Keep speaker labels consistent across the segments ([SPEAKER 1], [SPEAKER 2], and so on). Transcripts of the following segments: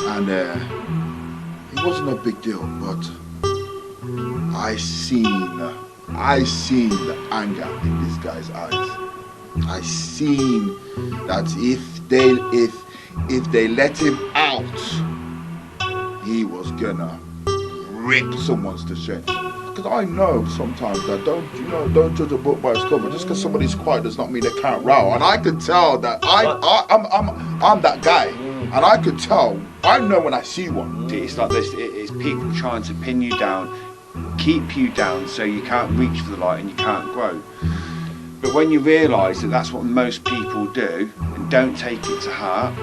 [SPEAKER 1] And it wasn't a big deal, but I seen the anger in this guy's eyes. I seen that if they let him out, he was gonna rip someone's to shreds. Because I know sometimes that don't judge a book by its cover. Just because somebody's quiet does not mean they can't row. And I could tell that I'm that guy, and I could tell. I know when I see one.
[SPEAKER 2] It's like this. It's people trying to pin you down, keep you down, so you can't reach for the light and you can't grow. But when you realise that that's what most people do, and don't take it to heart,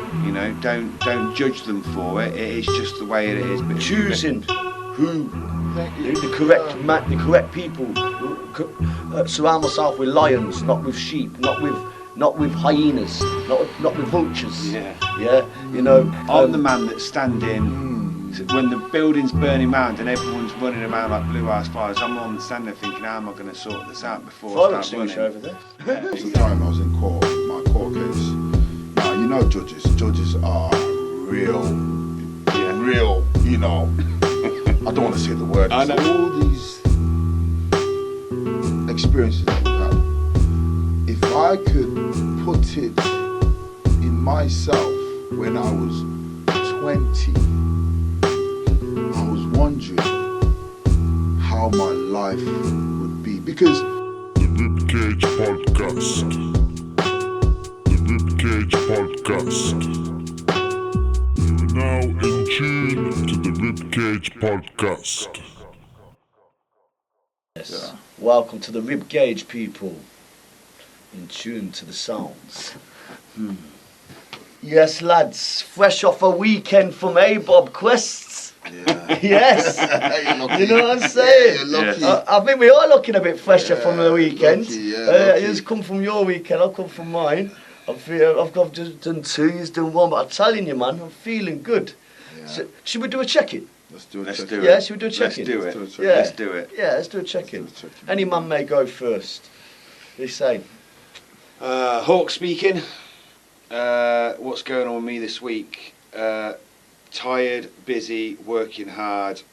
[SPEAKER 2] don't judge them for it. It is just the way it is. But
[SPEAKER 3] choosing who the correct people. Surround myself with lions, not with sheep, not with hyenas, not with vultures.
[SPEAKER 2] Yeah. I'm the man that's standing when the building's burning round and everyone's running around like blue ass fires. I'm the one that's standing there thinking, how am I going to sort this out before I start running?
[SPEAKER 3] Over there.
[SPEAKER 1] There was a time I was in court, my court case. Now judges are real. I don't want to say the word.
[SPEAKER 2] I know.
[SPEAKER 1] All these experiences that we've had. If I could put it in myself when I was 20, I was wondering how my life would be. Because
[SPEAKER 4] the Ribcage Podcast. The Ribcage Podcast. You are now in tune to the Ribcage Podcast.
[SPEAKER 3] Yes. Yeah. Welcome to the Ribcage, people. In tune to the sounds. Yes, lads. Fresh off a weekend from Bob Quests.
[SPEAKER 1] yeah.
[SPEAKER 3] Yes. You know what I'm saying?
[SPEAKER 1] Yeah,
[SPEAKER 3] I think we are looking a bit fresher from the weekend.
[SPEAKER 1] Lucky.
[SPEAKER 3] You've come from your weekend, I've come from mine. I've just done 2, you've done 1, but I'm telling you, man, I'm feeling good.
[SPEAKER 1] Yeah.
[SPEAKER 3] So, should we do a check-in?
[SPEAKER 1] Let's do
[SPEAKER 2] it.
[SPEAKER 3] Yeah, should we do a check-in?
[SPEAKER 2] Let's do it.
[SPEAKER 3] Yeah.
[SPEAKER 2] Let's do it.
[SPEAKER 3] Yeah, let's do a check-in. Any man may go first. What are you saying?
[SPEAKER 2] Hawk speaking. What's going on with me this week? Tired, busy, working hard.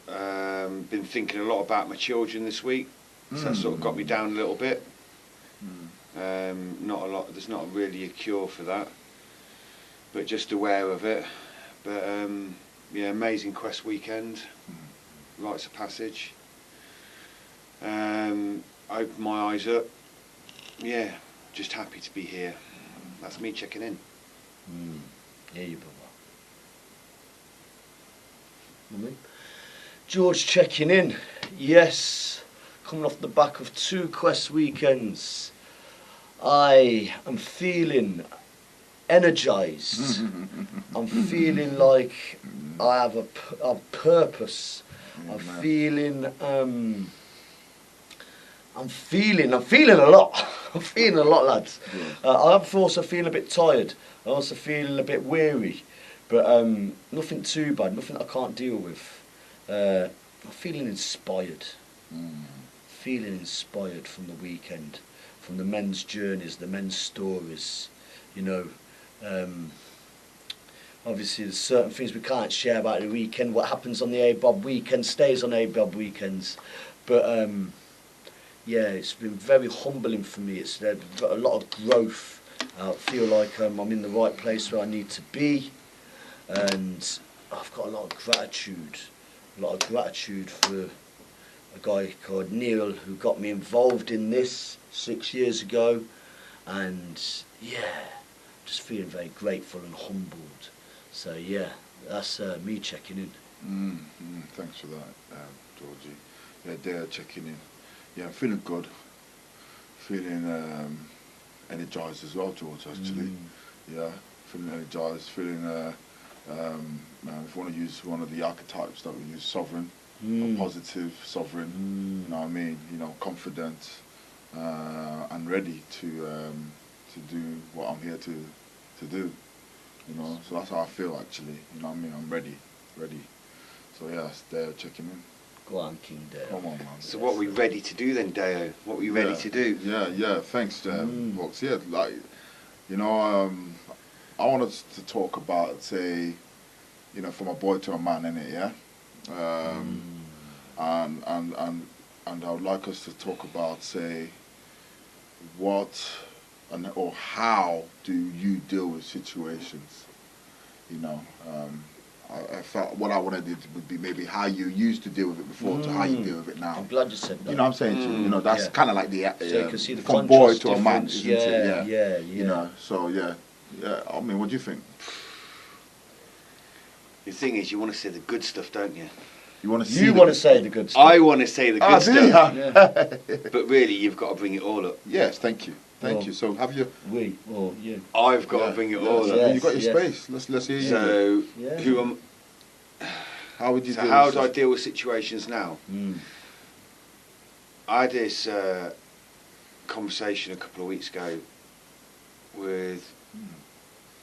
[SPEAKER 2] Been thinking a lot about my children this week, so that sort of got me down a little bit. Not a lot. There's not really a cure for that, but just aware of it. But amazing Quest weekend. Rites of passage. Opened my eyes up. Yeah, just happy to be here. That's me checking in.
[SPEAKER 3] Yeah, you brother. George checking in. Yes, coming off the back of 2 Quest weekends. I am feeling energized. I'm feeling like I have a purpose. I'm feeling a lot. I'm feeling a lot, lads. I'm also feeling a bit tired. I'm also feeling a bit weary, but nothing too bad. Nothing I can't deal with. I'm feeling inspired. Feeling inspired from the weekend, from the men's journeys, the men's stories. Obviously there's certain things we can't share about the weekend. What happens on the ABOB weekend stays on ABOB weekends. But yeah, it's been very humbling for me. It's got a lot of growth. I feel like I'm in the right place where I need to be, and I've got a lot of gratitude for a guy called Neil who got me involved in this 6 years ago, and yeah, just feeling very grateful and humbled. So yeah, that's me checking in.
[SPEAKER 1] Thanks for that, Georgie. Yeah, they're checking in. Yeah, I'm feeling good. Feeling energized as well, George, actually. Yeah, feeling energized, feeling, if you want to use one of the archetypes that we use, sovereign, or positive, sovereign, you know what I mean, confident, and ready to do what I'm here to do, so that's how I feel, actually, you know what I mean, I'm ready. So yeah, they're checking in.
[SPEAKER 3] Go on, King Dale.
[SPEAKER 1] Come on, man.
[SPEAKER 2] So what are we ready to do then, Deo? What are we ready to do?
[SPEAKER 1] Yeah, thanks, Vox. Yeah, I wanted to talk about, say, you know, from a boy to a man, innit, yeah? And I would like us to talk about, say, what or how do you deal with situations, you know? I felt what I wanted it would be maybe how you used to deal with it before to how you deal with it now.
[SPEAKER 3] I'm glad you said that.
[SPEAKER 1] You know what I'm saying? You know, that's kind of like the
[SPEAKER 3] So you can see the
[SPEAKER 1] from boy
[SPEAKER 3] contrast
[SPEAKER 1] to a man,
[SPEAKER 3] difference.
[SPEAKER 1] isn't it?
[SPEAKER 3] Yeah.
[SPEAKER 1] You know, so yeah. I mean, what do you think?
[SPEAKER 2] The thing is, you want to say the good stuff, don't you?
[SPEAKER 1] You want to see?
[SPEAKER 3] You want to say the good stuff.
[SPEAKER 2] I want to say the good
[SPEAKER 1] do you?
[SPEAKER 2] stuff,
[SPEAKER 3] Yeah.
[SPEAKER 2] but really, you've got to bring it all up.
[SPEAKER 1] Yes, thank you. Thank
[SPEAKER 3] Well,
[SPEAKER 1] you. So have you?
[SPEAKER 3] We or you.
[SPEAKER 2] I've got to bring it all
[SPEAKER 1] so
[SPEAKER 2] up.
[SPEAKER 3] Yeah.
[SPEAKER 1] you've got your
[SPEAKER 3] Yes.
[SPEAKER 1] space. Let's hear you.
[SPEAKER 2] So,
[SPEAKER 3] Yeah.
[SPEAKER 2] who am?
[SPEAKER 1] How would you
[SPEAKER 2] So
[SPEAKER 1] deal
[SPEAKER 2] how
[SPEAKER 1] with
[SPEAKER 2] do I
[SPEAKER 1] this?
[SPEAKER 2] deal with situations now? I had this conversation a couple of weeks ago with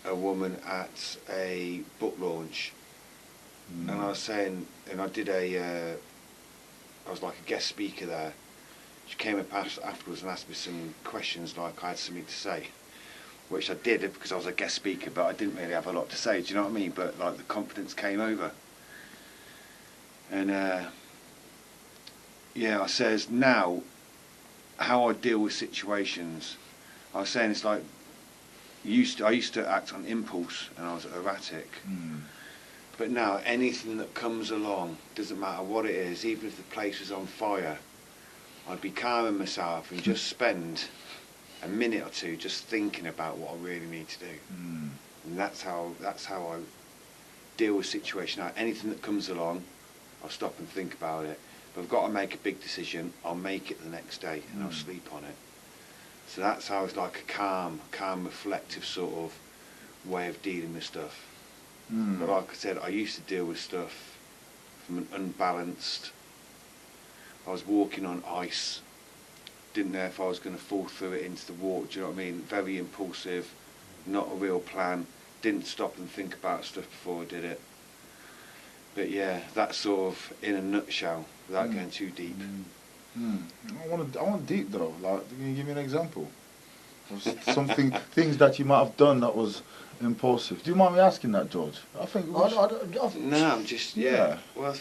[SPEAKER 2] a woman at a book launch, and I was saying, and I did I was like a guest speaker there. She came up afterwards and asked me some questions, like I had something to say, which I did because I was a guest speaker, but I didn't really have a lot to say. Do you know what I mean? But like the confidence came over, and I says now how I deal with situations. I was saying it's like I used to act on impulse and I was erratic. But now anything that comes along, doesn't matter what it is, even if the place is on fire, I'd be calming myself and just spend a minute or two just thinking about what I really need to do. And that's how I deal with situations. Now anything that comes along, I'll stop and think about it. If I've got to make a big decision, I'll make it the next day and I'll sleep on it. So that's how it's like a calm, reflective sort of way of dealing with stuff. But like I said, I used to deal with stuff from an unbalanced. I was walking on ice, didn't know if I was going to fall through it into the water. Do you know what I mean? Very impulsive, not a real plan. Didn't stop and think about stuff before I did it. But yeah, that's sort of in a nutshell, without going too deep.
[SPEAKER 1] I want deep though. Like, can you give me an example of things that you might have done that was impulsive? Do you mind me asking that, George? I think.
[SPEAKER 2] No, I'm just Well,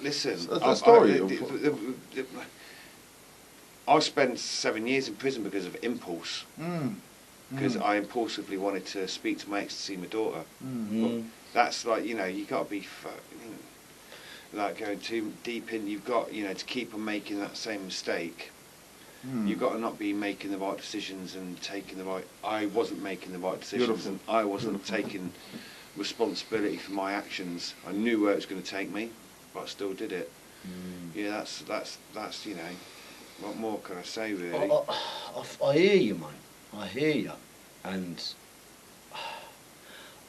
[SPEAKER 2] listen.
[SPEAKER 1] A story.
[SPEAKER 2] I spent 7 years in prison because of impulse. Because I impulsively wanted to speak to my ex to see my daughter. But that's like, you got to be like going too deep in. You've got, to keep on making that same mistake. You've got to not be making the right decisions and taking the right. I wasn't making the right decisions, and I wasn't taking responsibility for my actions. I knew where it was going to take me, but I still did it. Yeah, that's what more can I say really?
[SPEAKER 3] I hear you, man. I hear you, and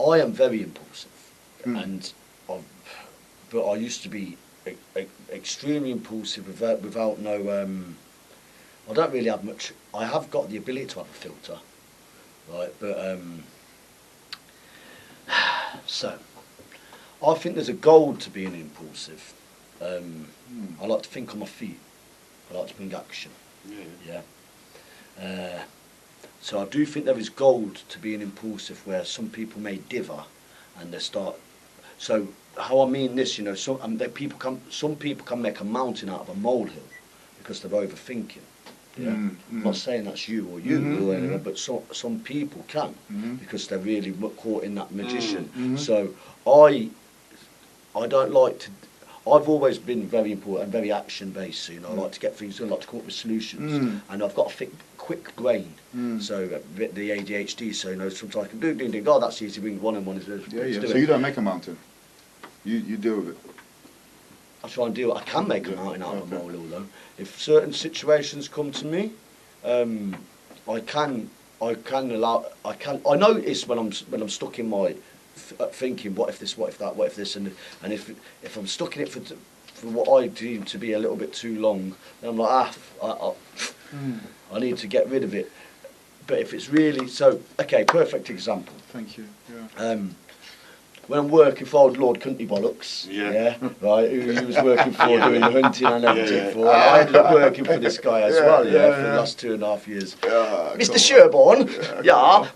[SPEAKER 3] I am very impulsive, but I used to be extremely impulsive without no. I don't really have much. I have got the ability to have a filter, right? But so I think there's a gold to being impulsive. I like to think on my feet. I like to bring action. Yeah. So I do think there is gold to being impulsive, where some people may dither, and they start. So how I mean this, some people can make a mountain out of a molehill because they're overthinking. Yeah. I'm not saying that's you or you or anything, but some people can because they're really caught in that magician. So I don't like to. I've always been very important and very action based. I like to get things done, I like to come up with solutions, and I've got a quick brain. So the ADHD. So sometimes I can do ding ding. Oh, that's easy. Bring one and one is
[SPEAKER 1] Yeah. So you don't make a mountain. You deal with it.
[SPEAKER 3] I try and deal. I can make a mountain out of a molehill though. If certain situations come to me, I can allow. I notice when I'm stuck in my thinking, what if this, what if that, what if this, and if I'm stuck in it for what I deem to be a little bit too long, then I'm like, I need to get rid of it. But if it's really so, okay, perfect example.
[SPEAKER 1] Thank you. Yeah.
[SPEAKER 3] when I'm working for old Lord Country Bollocks, right, who he was working for doing the hunting and everything for, and I ended up working for this guy as well, for the last 2.5 years. Mr. Sherborne,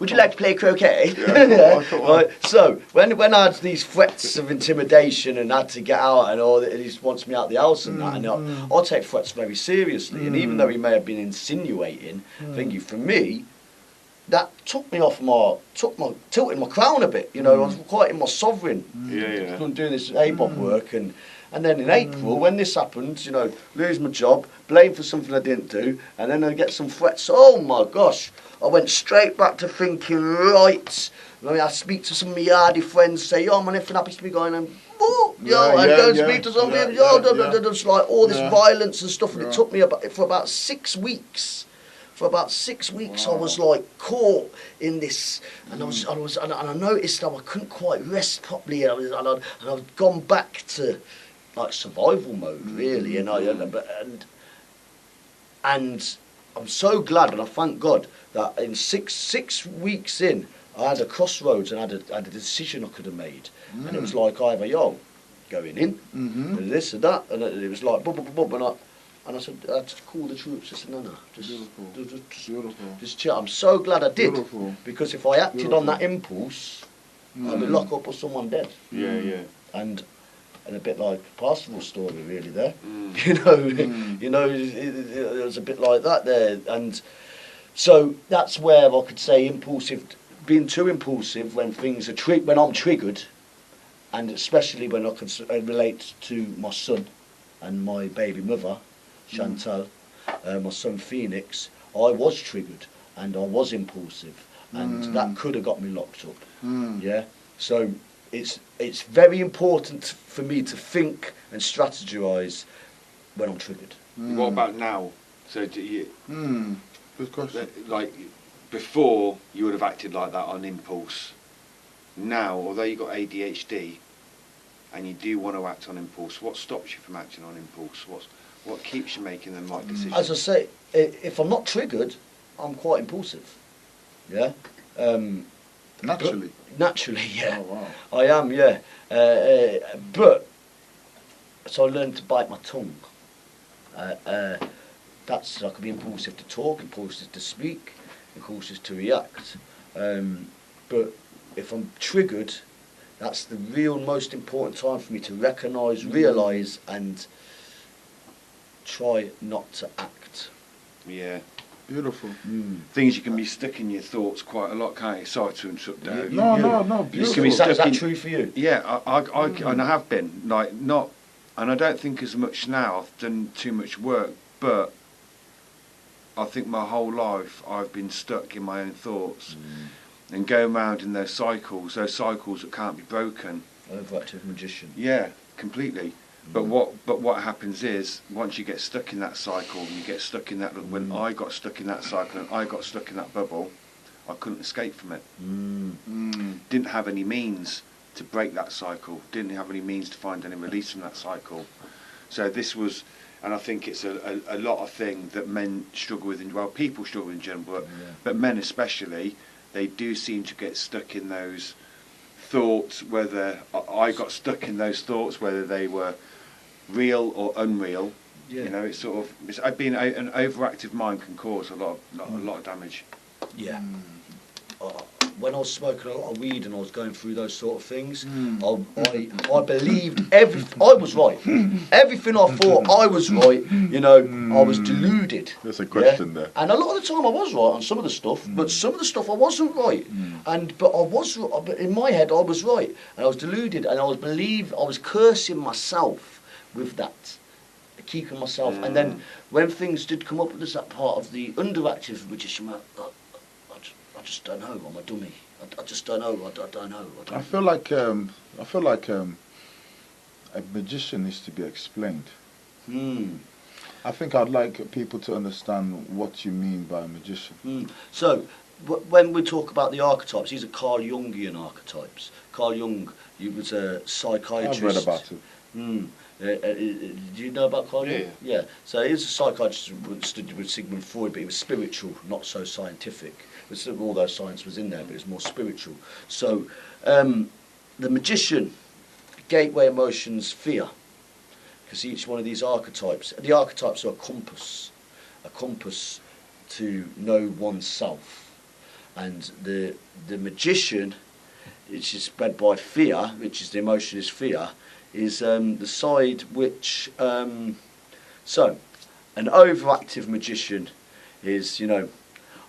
[SPEAKER 3] would you like to play croquet? Right. So when I had these threats of intimidation and had to get out and all that, he wants me out the house and that, and I take threats very seriously, and even though he may have been insinuating, thinking for me, that took me off tilted my crown a bit, I was quite in my sovereign. Doing this ABOB work, and then in April, when this happened, lose my job, blamed for something I didn't do, and then I get some threats. Oh my gosh, I went straight back to thinking, right, I speak to some of my yardy friends, say, man, everything happens to me going, and go and speak to somebody, just like all this violence and stuff, and it took me for about 6 weeks. For about 6 weeks, I was like caught in this, and I noticed that I couldn't quite rest properly, and I'd gone back to like survival mode, really, and I'm so glad, and I thank God that in six weeks in, I had a crossroads and I had a decision I could have made, and it was like either going in, and this and that, and it was like and I said, I had to call the troops. I said, no, just chill. I'm so glad I did. Because if I acted on that impulse, I'd be locked up or someone dead. And a bit like Pastoral story, really, there. It was a bit like that there. And so that's where I could say impulsive, being too impulsive when things are when I'm triggered, and especially when I can relate to my son and my baby mother, Chantal, my son Phoenix, I was triggered and I was impulsive, and that could have got me locked up. So it's very important for me to think and strategise when I'm triggered.
[SPEAKER 2] What about now? So do you,
[SPEAKER 1] good question.
[SPEAKER 2] Like before, you would have acted like that on impulse. Now, although you've got ADHD and you do want to act on impulse, what stops you from acting on impulse? What keeps you making the right decision?
[SPEAKER 3] As I say, if I'm not triggered, I'm quite impulsive.
[SPEAKER 1] Naturally?
[SPEAKER 3] Naturally, yeah.
[SPEAKER 1] Oh, wow.
[SPEAKER 3] I am, yeah. So I learned to bite my tongue. That's, I can be impulsive to talk, impulsive to speak, impulsive to react. But if I'm triggered, that's the real most important time for me to recognise, realise, and try not to act.
[SPEAKER 2] Yeah.
[SPEAKER 1] Beautiful.
[SPEAKER 2] Things you can be stuck in your thoughts quite a lot, can't you? Sorry to interrupt there.
[SPEAKER 1] No, beautiful.
[SPEAKER 3] Is that true for you?
[SPEAKER 2] Yeah, and I have been, like, not, and I don't think as much now, I've done too much work, but I think my whole life I've been stuck in my own thoughts and going round in those cycles that can't be broken.
[SPEAKER 3] Overactive magician.
[SPEAKER 2] Yeah, completely. But what happens is, once you get stuck in that cycle, you get stuck in that. When I got stuck in that cycle and I got stuck in that bubble, I couldn't escape from it. Didn't have any means to break that cycle. Didn't have any means to find any release from that cycle. So this was, and I think it's a lot of things that men struggle with. Well, people struggle in general, but men especially, they do seem to get stuck in those thoughts. Whether I got stuck in those thoughts, whether they were real or unreal, it's sort of. I've been an overactive mind can cause a lot of damage.
[SPEAKER 3] Yeah. When I was smoking a lot of weed and I was going through those sort of things, I believed I was right. Everything I thought I was right, I was deluded.
[SPEAKER 1] There's a question there.
[SPEAKER 3] And a lot of the time I was right on some of the stuff, but some of the stuff I wasn't right. But in my head I was right, and I was deluded, and I was cursing myself with that, keeping myself. And then when things did come up, there's that part of the underactive magician. I just don't know. I'm a dummy. I just don't know. I don't know.
[SPEAKER 1] I feel like a magician needs to be explained. I think I'd like people to understand what you mean by a magician.
[SPEAKER 3] So, when we talk about the archetypes, these are Carl Jungian archetypes. Carl Jung, he was a psychiatrist.
[SPEAKER 1] I've read about it.
[SPEAKER 3] Do you know about Carl Jung? Yeah. So he was a psychiatrist who studied with Sigmund Freud, but he was spiritual, not so scientific. Although science was in there, but it was more spiritual. So the magician, gateway emotions, fear. Because each one of these archetypes, the archetypes are a compass to know oneself. And the magician, which is spread by fear, which is the emotion is fear, is the side which, so, an overactive magician is, you know,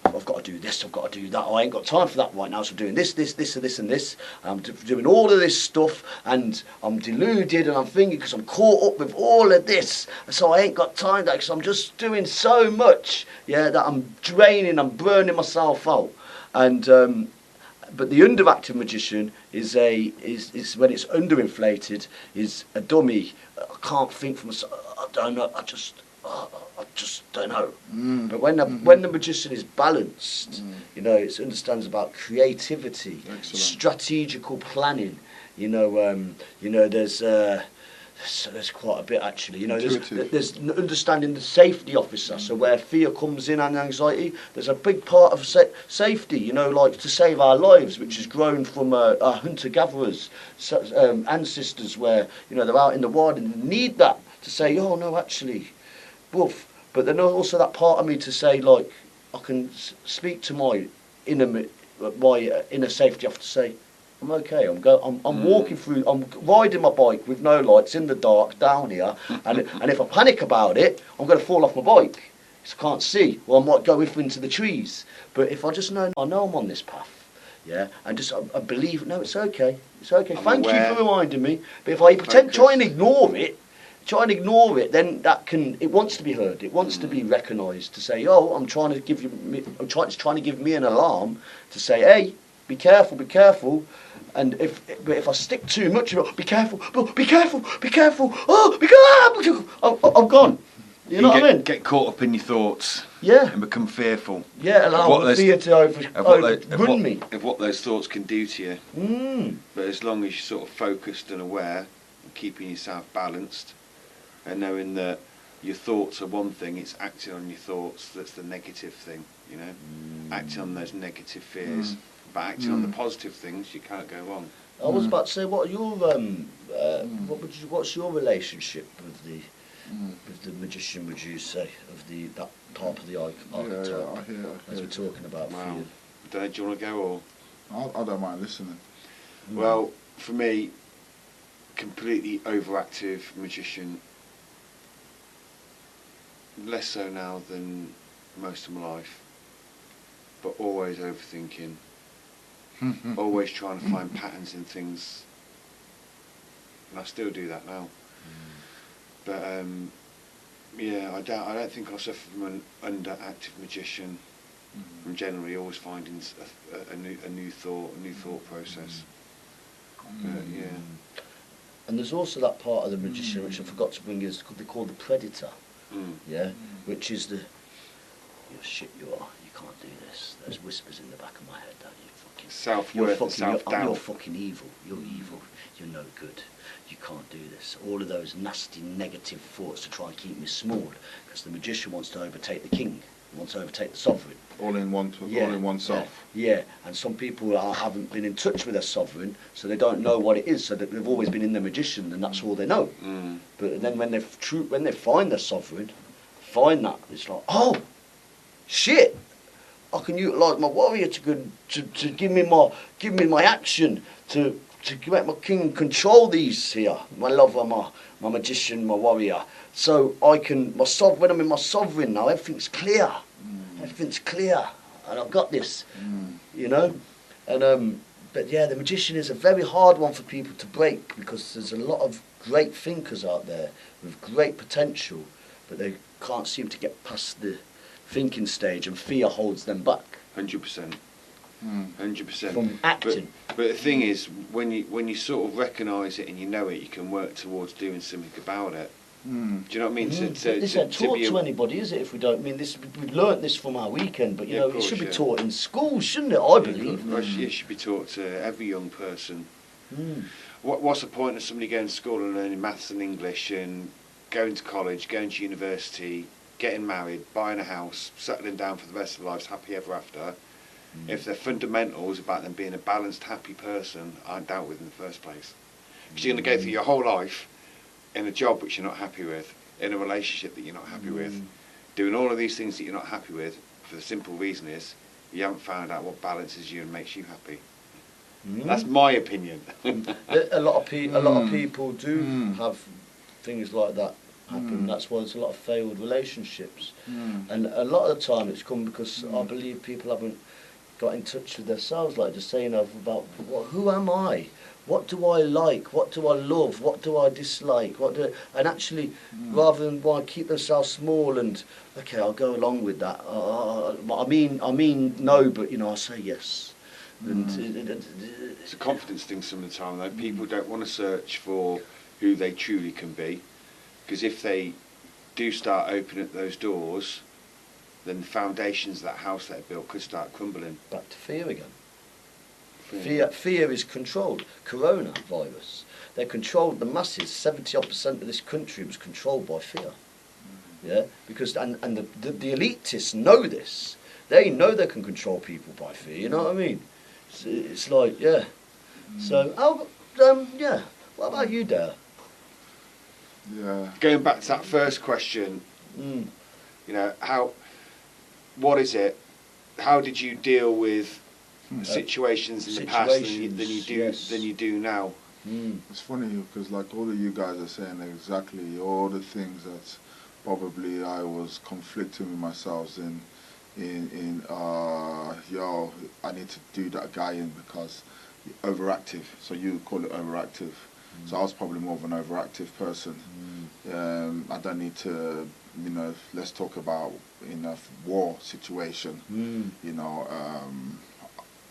[SPEAKER 3] I've got to do this, I've got to do that, I ain't got time for that right now, so I'm doing this, and this. I'm doing all of this stuff, and I'm deluded, and I'm thinking, because I'm caught up with all of this, so I ain't got time, because I'm just doing so much, yeah, that I'm draining, I'm burning myself out. And but the underactive magician is when it's underinflated, is a dummy. I can't think for myself. I don't know. I just don't know. But when the magician is balanced, you know, it understands about creativity, strategical planning. You know, there's quite a bit actually. You know, there's understanding the safety officer. So where fear comes in and anxiety, there's a big part of safety. You know, like to save our lives, which has grown from our hunter-gatherers ancestors, where you know they're out in the wild and they need that to say, oh no, actually, woof. But then also that part of me to say, like, I can speak to my inner safety officer to say, I'm okay. I'm walking through. I'm riding my bike with no lights in the dark down here, and if I panic about it, I'm going to fall off my bike. So I can't see. Well, I might go into the trees. But if I just know, I know I'm on this path. Yeah, and just I believe. No, it's okay. It's okay. Thank you for reminding me. But if I try and ignore it, then it wants to be heard. It wants to be recognised. To say, oh, I'm trying to give me an alarm to say, hey, be careful. And if I stick too much, be careful, be careful. Oh, I'm gone. You know what I mean?
[SPEAKER 2] Get caught up in your thoughts.
[SPEAKER 3] Yeah.
[SPEAKER 2] And become fearful.
[SPEAKER 3] Yeah, allow fear to overrun me.
[SPEAKER 2] Of what those thoughts can do to you. But as long as you're sort of focused and aware, and keeping yourself balanced, and knowing that your thoughts are one thing, it's acting on your thoughts that's the negative thing. You know, acting on those negative fears. But acting on the positive things, you can't go wrong.
[SPEAKER 3] I was about to say, what are your what's your relationship with the magician? Would you say of that part of the archetype?
[SPEAKER 1] Yeah, I hear
[SPEAKER 3] as we're talking about.
[SPEAKER 2] Wow. Do you want to go or?
[SPEAKER 1] I don't mind listening.
[SPEAKER 2] Well, for me, completely overactive magician. Less so now than most of my life, but always overthinking. Always trying to find patterns in things, and I still do that now. But yeah, I don't think I suffer from an underactive magician. I'm generally always finding a new thought process. Yeah.
[SPEAKER 3] And there's also that part of the magician which I forgot to bring is they call the predator. Yeah, which is you're shit. You can't do this. There's whispers in the back of my head that
[SPEAKER 2] self-worth and self-doubt.
[SPEAKER 3] You're fucking evil. You're evil. You're no good. You can't do this. All of those nasty negative thoughts to try and keep me small, because the magician wants to overtake the king. He wants to overtake the sovereign.
[SPEAKER 1] All in one self.
[SPEAKER 3] Yeah, and some people haven't been in touch with their sovereign, so they don't know what it is. So that they've always been in the magician, and that's all they know. But then when they find their sovereign, find that it's like, oh, shit. I can utilise my warrior to give me my action to make my king control these here. My lover, my magician, my warrior. So when I'm in my sovereign now, everything's clear. Everything's clear, and I've got this. You know, and but yeah, the magician is a very hard one for people to break, because there's a lot of great thinkers out there with great potential, but they can't seem to get past the thinking stage, and fear holds them back.
[SPEAKER 2] 100%. 100%.
[SPEAKER 3] From acting.
[SPEAKER 2] But the thing is, when you sort of recognise it and you know it, you can work towards doing something about it. Do you know what I mean?
[SPEAKER 3] This isn't taught to anybody, is it? If we don't, I mean, we've learnt this from our weekend, but you know, it should be taught in schools, shouldn't it? I believe.
[SPEAKER 2] It should be taught to every young person. What's the point of somebody going to school and learning maths and English and going to college, going to university, getting married, buying a house, settling down for the rest of their lives, happy ever after, if the fundamentals about them being a balanced, happy person aren't dealt with in the first place. Because you're going to go through your whole life in a job which you're not happy with, in a relationship that you're not happy with, doing all of these things that you're not happy with, for the simple reason is you haven't found out what balances you and makes you happy. That's my opinion.
[SPEAKER 3] A lot of people do have things like that happen. That's why there's a lot of failed relationships. And a lot of the time it's come because I believe people haven't got in touch with themselves, like just saying about who am I? What do I like? What do I love? What do I dislike? And actually, rather than want to keep themselves small and okay, I'll go along with that. I mean no, but I say yes. And
[SPEAKER 2] it's a confidence thing some of the time, though. People don't want to search for who they truly can be, because if they do start opening up those doors, then the foundations of that house they built could start crumbling.
[SPEAKER 3] Back to fear again. Fear is controlled. Coronavirus, they controlled the masses. 70% of this country was controlled by fear. Yeah, because and the elitists know this. They know they can control people by fear. You know what I mean? It's like So yeah. What about you, Dale?
[SPEAKER 1] Yeah.
[SPEAKER 2] Going back to that first question, what is it? How did you deal with situations in the past than you do now?
[SPEAKER 1] It's funny because like all of you guys are saying exactly all the things that probably I was conflicting with myself in I need to do that guy in because overactive. So you call it overactive. So I was probably more of an overactive person. I don't need to, let's talk about in a war situation.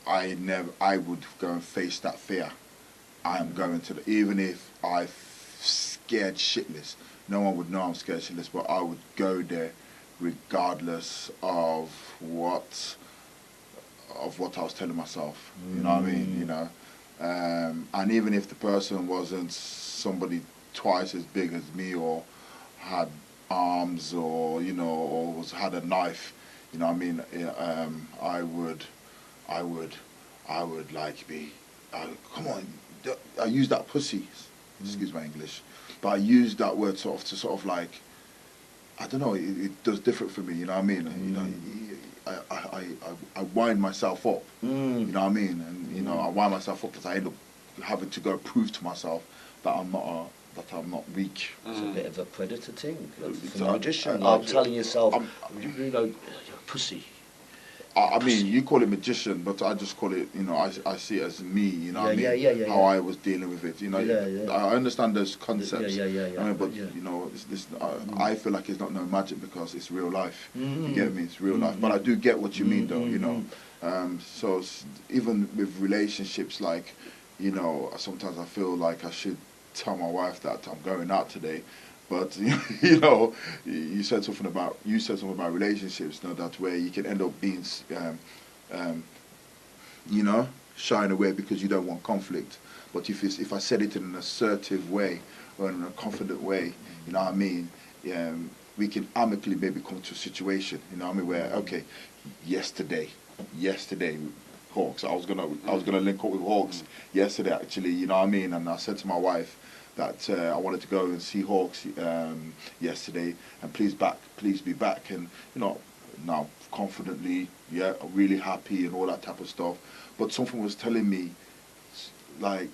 [SPEAKER 1] I would go and face that fear. I'm going to even if I scared shitless. No one would know I'm scared shitless, but I would go there regardless of what I was telling myself. You know what I mean? And even if the person wasn't somebody twice as big as me or had arms or had a knife, I would like be come on, I use that pussy, excuse my English, but I use that word to like, I don't know, it does different for me, you know what I mean? I wind myself up, you know what I mean? And I wind myself up because I end up having to go prove to myself that I'm not weak.
[SPEAKER 3] It's a bit of a predator thing, for a magician, like telling yourself, you're pussy.
[SPEAKER 1] I mean, you call it magician, but I just call it, I see it as me, how I was dealing with it, I understand those concepts, I feel like it's not no magic because it's real life, you get me, it's real life, but I do get what you mean though, so even with relationships, like, sometimes I feel like I should tell my wife that I'm going out today. But you said something about relationships, that where you can end up being, shying away because you don't want conflict. But if I said it in an assertive way or in a confident way, you know what I mean, we can amicably maybe come to a situation, where okay, yesterday, Hawks, I was gonna link up with Hawks yesterday actually, you know what I mean, and I said to my wife that I wanted to go and see Hawks yesterday, and please be back, and now confidently, really happy and all that type of stuff. But something was telling me, like,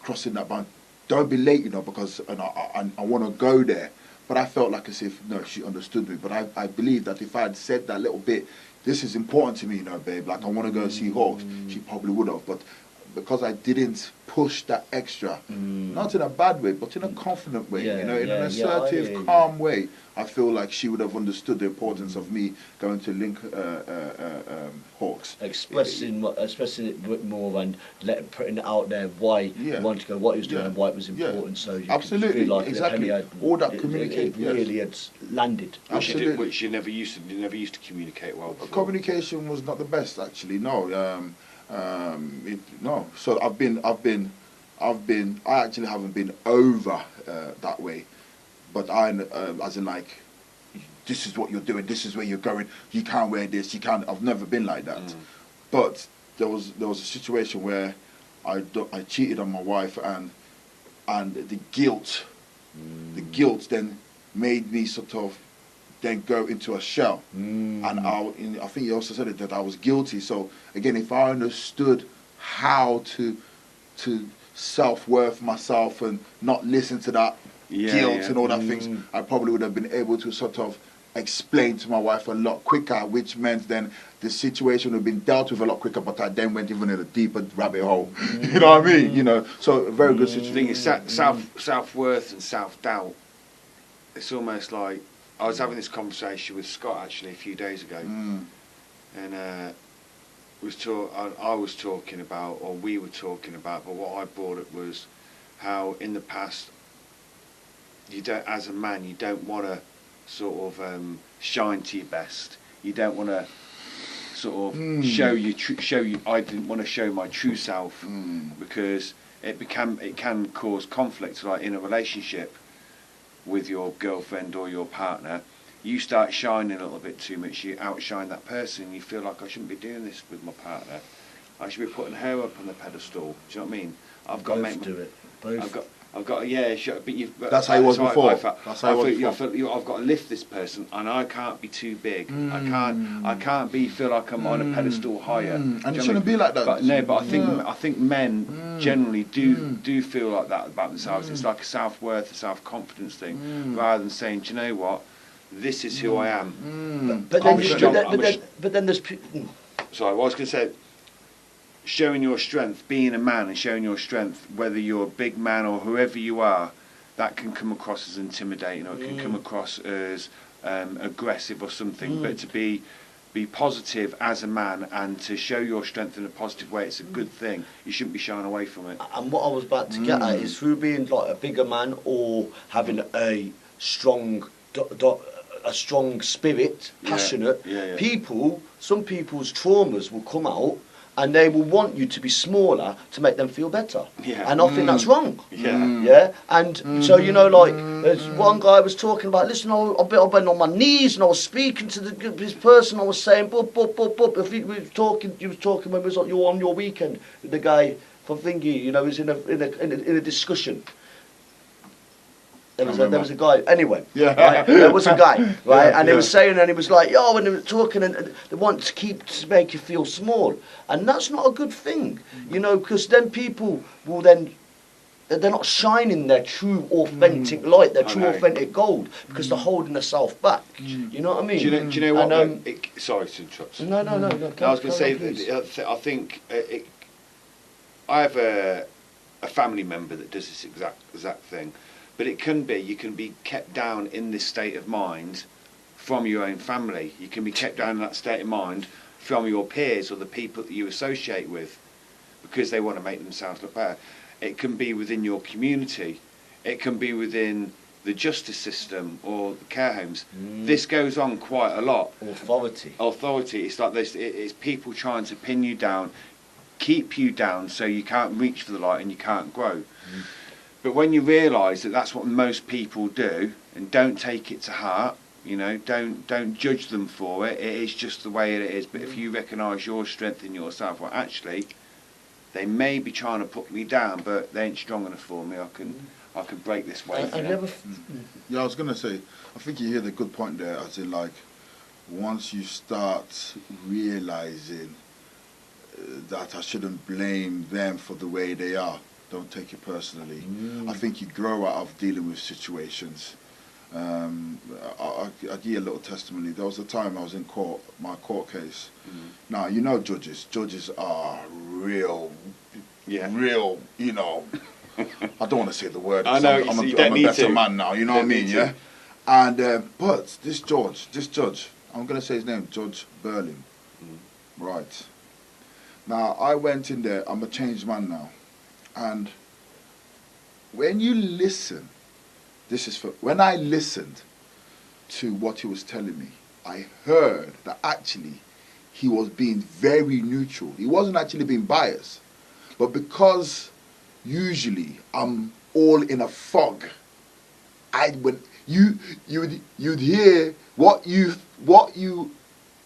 [SPEAKER 1] crossing that bound, don't be late, because I want to go there. But I felt like as if she understood me. But I believe that if I had said that little bit, this is important to me, babe. Like I want to go and see Hawks, she probably would have. But because I didn't push that extra, not in a bad way, but in a confident way, in an assertive, calm way, I feel like she would have understood the importance of me going to link Hawks.
[SPEAKER 3] Expressing it more and putting it out there why you wanted to go, what he was doing and why it was important, so you
[SPEAKER 1] absolutely,
[SPEAKER 3] could feel like
[SPEAKER 1] exactly. All that communication
[SPEAKER 3] really had landed.
[SPEAKER 2] Which you never used to communicate well before.
[SPEAKER 1] Communication was not the best, actually, no. So I actually haven't been over that way, but as in like, this is what you're doing, this is where you're going, you can't wear this, you can't. I've never been like that. But there was a situation where I cheated on my wife, and the guilt then made me sort of then go into a shell. And I think you also said it, that I was guilty. So again, if I understood how to self-worth myself and not listen to that guilt and all that things, I probably would have been able to sort of explain to my wife a lot quicker, which meant then the situation would have been dealt with a lot quicker, but I then went even in a deeper rabbit hole. You know what I mean? You know, so a very good situation.
[SPEAKER 2] The thing is, self-worth and self-doubt, it's almost like, I was having this conversation with Scott actually a few days ago, and I was talking about, or we were talking about, but what I brought up was how in the past, you don't, as a man, you don't want to sort of shine to your best. You don't want to sort of show you. I didn't want to show my true self because it can cause conflict, like in a relationship with your girlfriend or your partner. You start shining a little bit too much, you outshine that person, you feel like, I shouldn't be doing this with my partner, I should be putting her up on the pedestal. Do you know what I mean? I've got to make
[SPEAKER 3] do it. Both.
[SPEAKER 2] I've got yeah, sure, but you've.
[SPEAKER 1] That's how it was before.
[SPEAKER 2] I've got to lift this person, and I can't be too big. I can't feel like I'm on a pedestal higher.
[SPEAKER 1] And it shouldn't be like that.
[SPEAKER 2] But no, but I think men generally do feel like that about themselves. It's like a self-worth, a self-confidence thing, rather than saying, do you know what, this is who I am.
[SPEAKER 3] But then there's.
[SPEAKER 2] Sorry, what I was going to say. Showing your strength, being a man and showing your strength, whether you're a big man or whoever you are, that can come across as intimidating, or it can come across as aggressive or something. But to be positive as a man and to show your strength in a positive way, it's a good thing. You shouldn't be shying away from it.
[SPEAKER 3] And what I was about to get at is through being like a bigger man or having a strong spirit, passionate people. Some people's traumas will come out, and they will want you to be smaller to make them feel better. Yeah. And I think that's wrong. Yeah. And so, you know, like, there's one guy was talking about, listen, I've been on my knees and I was speaking to this person, I was saying, bup. If he was talking when it was like, you're on your weekend, the guy from Thingy, you know, was in a discussion. There was a guy, anyway, right? There was a guy, right, and he was saying, and he was like, yo, and they were talking, and they want to make you feel small, and that's not a good thing, you know, because then people will then, they're not shining their true authentic light, their true authentic gold, because they're holding themselves back, you know what I mean?
[SPEAKER 2] Do you know what, and, sorry to interrupt.
[SPEAKER 3] No.
[SPEAKER 2] I was going to say, I think, I have a family member that does this exact thing. But you can be kept down in this state of mind from your own family. You can be kept down in that state of mind from your peers or the people that you associate with, because they want to make themselves look better. It can be within your community. It can be within the justice system or the care homes. This goes on quite a lot. Authority. It's like this. It's people trying to pin you down, keep you down, so you can't reach for the light and you can't grow. But when you realise that that's what most people do, and don't take it to heart, you know, don't judge them for it. It is just the way it is. But if you recognise your strength in yourself, well, actually, they may be trying to put me down, but they ain't strong enough for me. I can break this wave.
[SPEAKER 1] Yeah, I was gonna say, I think you hear the good point there. As in, like, once you start realising that I shouldn't blame them for the way they are. Don't take it personally. I think you grow out of dealing with situations. I'll give you a little testimony. There was a time I was in court, my court case. Now, you know judges. Judges are real, you know, I don't want to say the word.
[SPEAKER 2] I know,
[SPEAKER 1] I'm a
[SPEAKER 2] to.
[SPEAKER 1] better man now, you know what I mean, yeah? And, but this judge, I'm going to say his name, Judge Berlin. Right. Now, I went in there, I'm a changed man now. And when you listen, when I listened to what he was telling me, I heard that actually he was being very neutral. He wasn't actually being biased. But because usually I'm all in a fog, you'd hear what you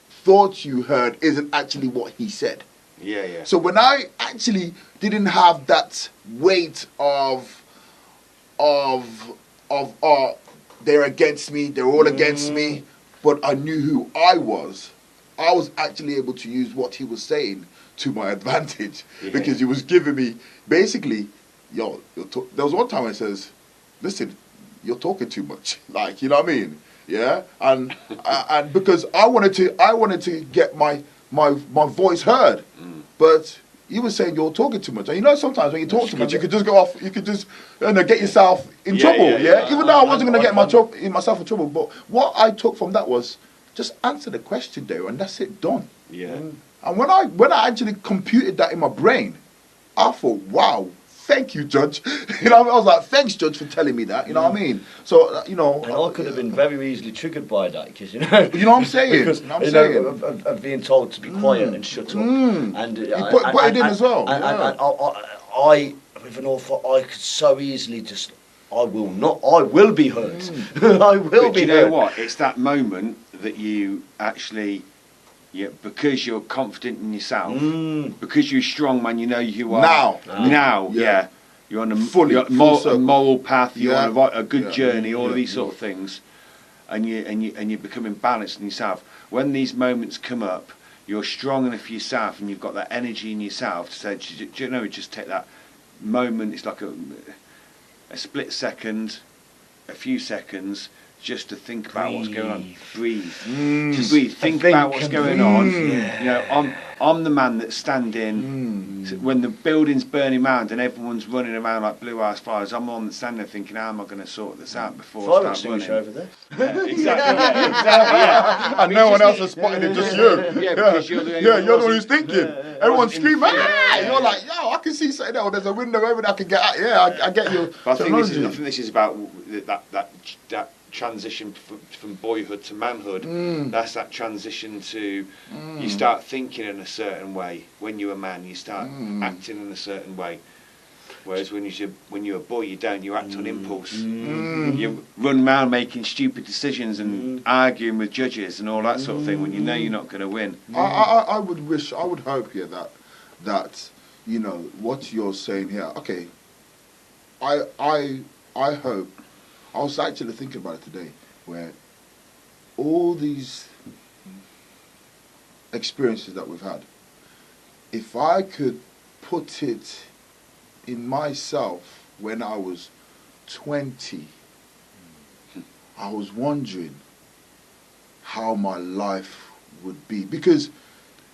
[SPEAKER 1] thought you heard isn't actually what he said.
[SPEAKER 2] Yeah.
[SPEAKER 1] So when I actually didn't have that weight of they're against me, they're all against me, but I knew who I was actually able to use what he was saying to my advantage, because he was giving me basically, there was one time I says, listen, you're talking too much, like, you know what I mean? Yeah, and because I wanted to get my voice heard, but he was saying you're talking too much. And you know, sometimes when you talk too much, you could just go off. You could just get yourself in trouble. Yeah? Even though I wasn't going to get myself in trouble, but what I took from that was just answer the question there, and that's it, done.
[SPEAKER 2] Yeah.
[SPEAKER 1] And when I actually computed that in my brain, I thought, wow. Thank you, Judge. You know, I was like, thanks, Judge, for telling me that. You know what I mean? So, you know,
[SPEAKER 3] and I could have been very easily triggered by that, because you know
[SPEAKER 1] what I'm saying.
[SPEAKER 3] Because, of being told to be quiet and shut up, and
[SPEAKER 1] you put it in as well.
[SPEAKER 3] And I, with an awful, I could so easily just, I will be hurt. I will be hurt.
[SPEAKER 2] You know what? It's that moment that you actually. Yeah, because you're confident in yourself, because you're a strong man, you know you are. Now, yeah. You're on a moral path, you're on a good journey, all of these sort of things, and you're becoming balanced in yourself. When these moments come up, you're strong enough for yourself, and you've got that energy in yourself to say, do you know, just take that moment, it's like a split second, a few seconds, just to think about what's going on. Breathe. Just breathe. Think about what's going on.
[SPEAKER 3] Yeah.
[SPEAKER 2] You know, I'm the man that's standing when the building's burning around and everyone's running around like blue-ass flies. I'm the one that's standing there thinking, how am I going to sort this out before I start running?
[SPEAKER 3] Over there.
[SPEAKER 2] Yeah, exactly.
[SPEAKER 1] And no one else has spotted it, just you.
[SPEAKER 2] Yeah, because you're the
[SPEAKER 1] one who's thinking. Everyone's screaming, ah! You're like, yo, I can see something there. There's a window over there I can get out. Yeah, I get you.
[SPEAKER 2] But I think this is about that transition from boyhood to manhood. That's that transition to you start thinking in a certain way. When you're a man, you start acting in a certain way, whereas when you're a boy, you don't. You act on impulse. You run around making stupid decisions and arguing with judges and all that sort of thing when you know you're not going to win.
[SPEAKER 1] I would hope here that you know what you're saying here. Okay, I hope. I was actually thinking about it today, where all these experiences that we've had, if I could put it in myself when I was 20, I was wondering how my life would be. Because,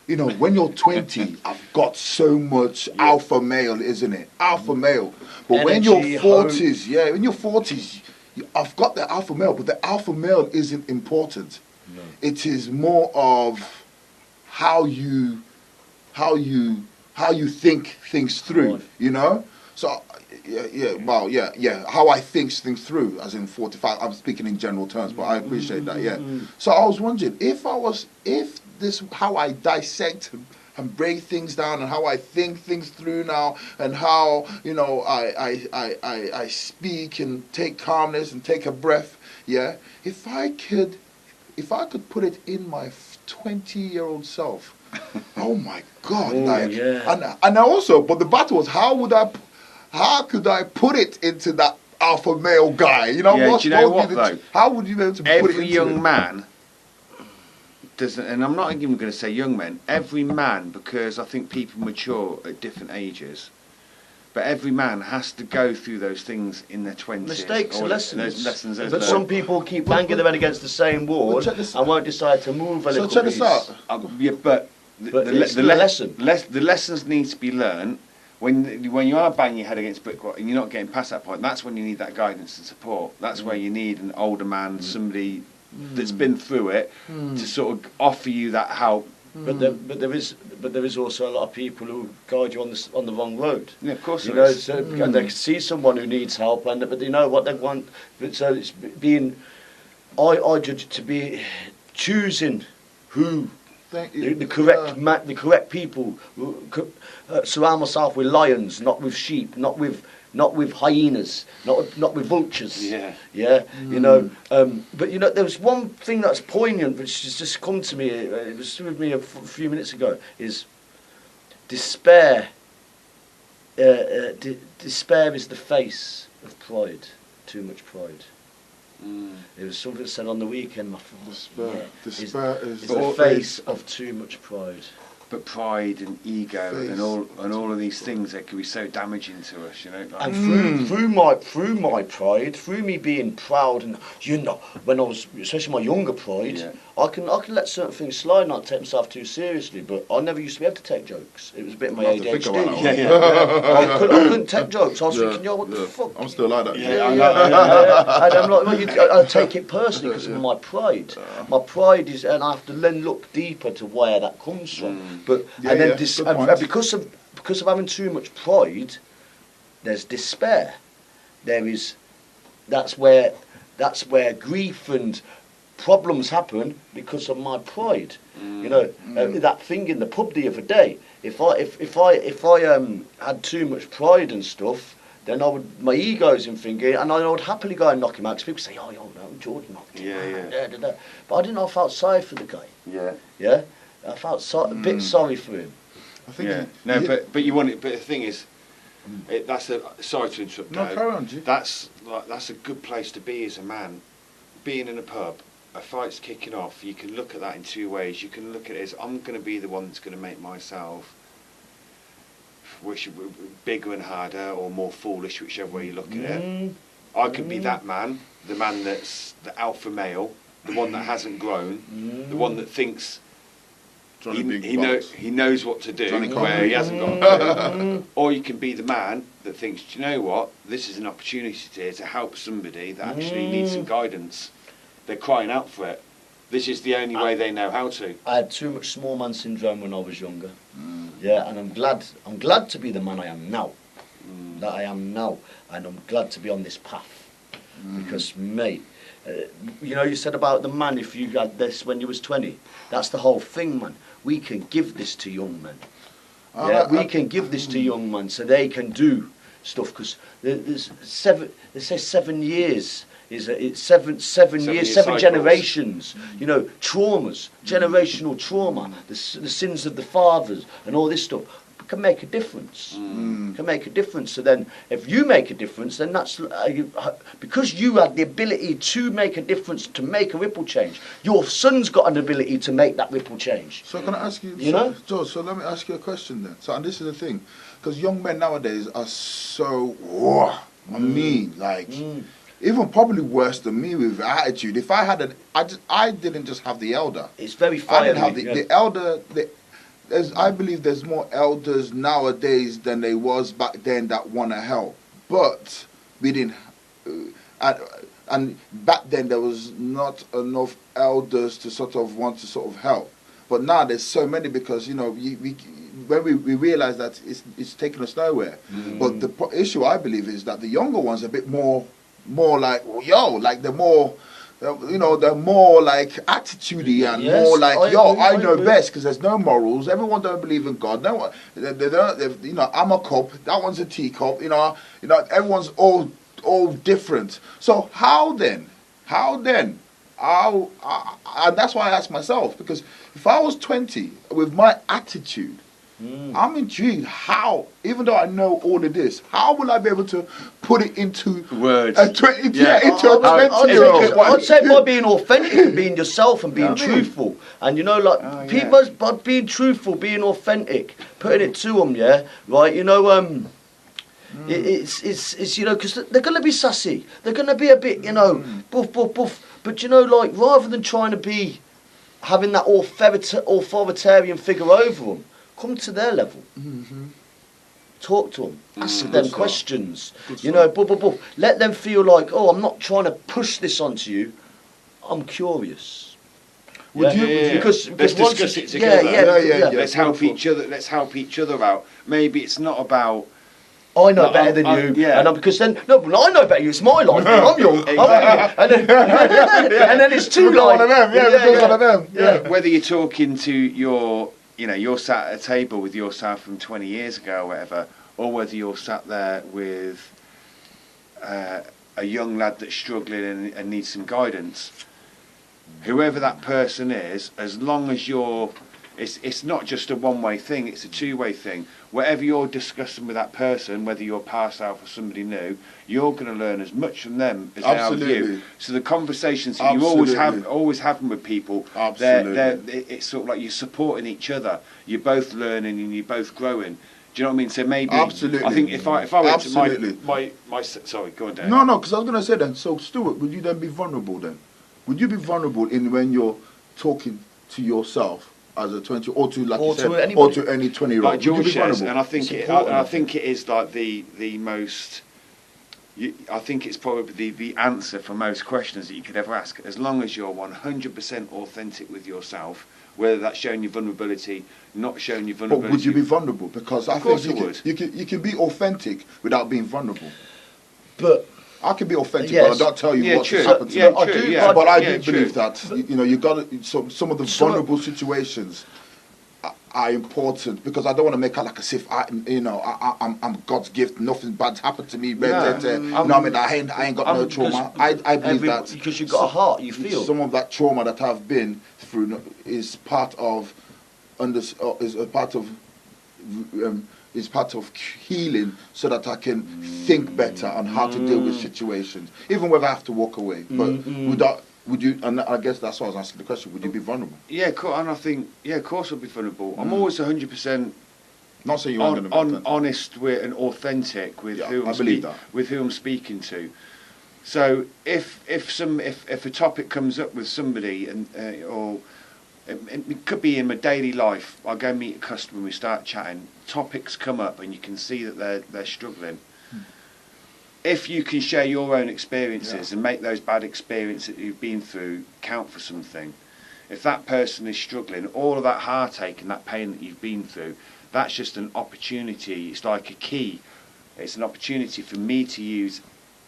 [SPEAKER 1] you know, when you're 20, I've got so much alpha male, isn't it? Alpha male. But when you're 40s, when you're 40s, I've got the alpha male, but the alpha male isn't important. No. It is more of how you think things through, you know. So how I think things through, as in 45. I'm speaking in general terms, but I appreciate that. Yeah. So I was wondering if how I dissect and break things down, and how I think things through now, and how, you know, I speak and take calmness and take a breath. Yeah, if I could put it in my 20-year-old self, oh my God! And also, but the battle was how could I put it into that alpha male guy? You know,
[SPEAKER 2] do you know what though?
[SPEAKER 1] How would you be able to put it into
[SPEAKER 2] every young man? And I'm not even going to say young men, every man, because I think people mature at different ages, but every man has to go through those things in their 20s.
[SPEAKER 3] Mistakes and lessons.
[SPEAKER 2] Lessons,
[SPEAKER 3] but some people keep banging their head against the same wall and won't decide to move a little bit.
[SPEAKER 1] So check this out.
[SPEAKER 3] But
[SPEAKER 2] the lessons need to be learned. When you are banging your head against brick wall and you're not getting past that point, that's when you need that guidance and support. That's where you need an older man, somebody that's been through it, to sort of offer you that help.
[SPEAKER 3] But there is also a lot of people who guide you on the wrong road.
[SPEAKER 2] Yeah, of course.
[SPEAKER 3] You know, so, and they can see someone who needs help, but you know what they want. But so it's being, I judge it to be choosing who. The correct people. Surround myself with lions, not with sheep, not with not with hyenas, not with vultures.
[SPEAKER 2] Yeah.
[SPEAKER 3] Yeah, you know. But you know, there was one thing that's poignant, which has just come to me. It was with me a few minutes ago. Is despair. Despair is the face of pride. Too much pride. It was something said on the weekend. My friend.
[SPEAKER 1] Despair is
[SPEAKER 3] the face of too much pride.
[SPEAKER 2] But pride and ego
[SPEAKER 1] Face.
[SPEAKER 2] and all of these things that can be so damaging to us, you know. Like,
[SPEAKER 3] And through my pride, through me being proud, and you know, when I was, especially my younger pride,
[SPEAKER 2] Yeah.
[SPEAKER 3] I can let certain things slide, and not take myself too seriously. But I never used to be able to take jokes. It was a bit of my
[SPEAKER 1] I have to think
[SPEAKER 3] ADHD.
[SPEAKER 1] about that
[SPEAKER 2] one.
[SPEAKER 3] I couldn't take jokes. I was thinking, yo, what the fuck?
[SPEAKER 1] I'm still like that.
[SPEAKER 2] Yeah,
[SPEAKER 3] And I'm like, well, I take it personally because of my pride. My pride is, and I have to then look deeper to where that comes from. But
[SPEAKER 1] Yeah, yeah, good point.
[SPEAKER 3] because of having too much pride, there's despair. That's where grief and problems happen because of my pride. You know, that thing in the pub the other day. If I had too much pride and stuff, then my ego's in thinking, and I would happily go and knock him out. Because people say, "Oh, no, Jordan knocked him out." Yeah. But I didn't know. I felt sorry for the guy.
[SPEAKER 2] Yeah.
[SPEAKER 3] Yeah, I felt a bit sorry for him.
[SPEAKER 1] I think
[SPEAKER 2] Yeah. No, but you want it. But the thing is, that's a sorry to interrupt.
[SPEAKER 1] No,
[SPEAKER 2] Dave.
[SPEAKER 1] carry on, G.
[SPEAKER 2] That's a good place to be as a man. Being in a pub, a fight's kicking off. You can look at that in two ways. You can look at it as I'm going to be the one that's going to make myself bigger and harder, or more foolish, whichever way you look at it. I could be that man, the man that's the alpha male, the one that hasn't grown, the one that thinks he knows what to do where he hasn't got to do. Or you can be the man that thinks, do you know what, this is an opportunity here to help somebody that actually needs some guidance. They're crying out for it. This is the only way they know how to.
[SPEAKER 3] I had too much small man syndrome when I was younger. Yeah, and I'm glad to be the man I am now. That I am now, and I'm glad to be on this path. Because, mate, you know, you said about the man, if you had this when you was 20, that's the whole thing, man. We can give this to young men. We can give this to young men so they can do stuff. Because there's they say 7 years. It's seven years, seven generations. You know, traumas, generational trauma, the sins of the fathers, and all this stuff can make a difference. Can make a difference. So then, if you make a difference, then that's because you had the ability to make a difference, to make a ripple change. Your son's got an ability to make that ripple change.
[SPEAKER 1] So can I ask you,
[SPEAKER 3] George?
[SPEAKER 1] So let me ask you a question then. So, and this is the thing, because young men nowadays are so mean, like. Even probably worse than me with attitude. If I had I didn't just have the elder.
[SPEAKER 3] It's very fiery.
[SPEAKER 1] I didn't have the elder. I believe there's more elders nowadays than there was back then that want to help. But we didn't. And back then there was not enough elders to sort of want to sort of help. But now there's so many because, you know, when we realize that it's taking us nowhere. But the issue I believe is that the younger ones are a bit more like, like they're more, they're more like attitude-y and more like, I know best because there's no morals. Everyone don't believe in God. No one, they don't. I'm a cop. That one's a teacup. Everyone's all different. So how then? And that's why I ask myself, because if I was 20 with my attitude, I'm intrigued how, even though I know all of this, how will I be able to put it into
[SPEAKER 2] words?
[SPEAKER 1] Into a 20-year-old.
[SPEAKER 3] I'd say by being authentic and being yourself and being truthful. And people, by being truthful, being authentic, putting it to them, right? It's because they're going to be sassy. They're going to be a bit, buff. But rather than trying to be having that authoritarian figure over them, come to their level. Talk to them. Ask them questions. Let them feel like, I'm not trying to push this onto you. I'm curious.
[SPEAKER 2] Because let's discuss it together. Let's help each other. Let's help each other out. Maybe it's not about.
[SPEAKER 3] I know better than you, and because then I know better. It's my life. I'm young. And then it's too
[SPEAKER 1] late. One of them.
[SPEAKER 2] Whether you're talking to you're sat at a table with yourself from 20 years ago or whatever, or whether you're sat there with a young lad that's struggling and needs some guidance, whoever that person is, as long as it's not just a one-way thing, it's a two-way thing. Whatever you're discussing with that person, whether you're past self or somebody new, you're going to learn as much from them as they are with you. So the conversations that you always having with people, it's sort of like you're supporting each other. You're both learning and you're both growing. Do you know what I mean? So maybe I think if I went to my sorry, go on, Dan.
[SPEAKER 1] No, because I was going to say then. So Stuart, would you then be vulnerable then? Would you be vulnerable in when you're talking to yourself as a 20 or to like you said, or to any 20-year-old?
[SPEAKER 2] Like George says, and I think it is like the most. I think it's probably the answer for most questions that you could ever ask. As long as you're 100% authentic with yourself, whether that's showing your vulnerability, not showing your vulnerability.
[SPEAKER 1] But would you be vulnerable? Because I think you can be authentic without being vulnerable.
[SPEAKER 3] But
[SPEAKER 1] I can be authentic, but I don't tell you what's happened to me. But I do believe that you got some of the vulnerable situations are important, because I don't want to make out like as if I'm God's gift. Nothing bad's happened to me. I ain't got no trauma. I believe that
[SPEAKER 3] because you've got a heart, you feel
[SPEAKER 1] some of that trauma that I've been through is part of healing, so that I can think better on how to deal with situations, even when I have to walk away. But would you? And I guess that's why I was asking the question. Would you be vulnerable?
[SPEAKER 2] Yeah, and I think of course I'd be vulnerable. I'm always 100%.
[SPEAKER 1] Not saying you aren't
[SPEAKER 2] honest with and authentic with who I'm speaking to. So if a topic comes up with somebody or it could be in my daily life, I go meet a customer and we start chatting, topics come up and you can see that they're struggling. If you can share your own experiences and make those bad experiences that you've been through count for something, if that person is struggling, all of that heartache and that pain that you've been through, that's just an opportunity. It's like a key. It's an opportunity for me to use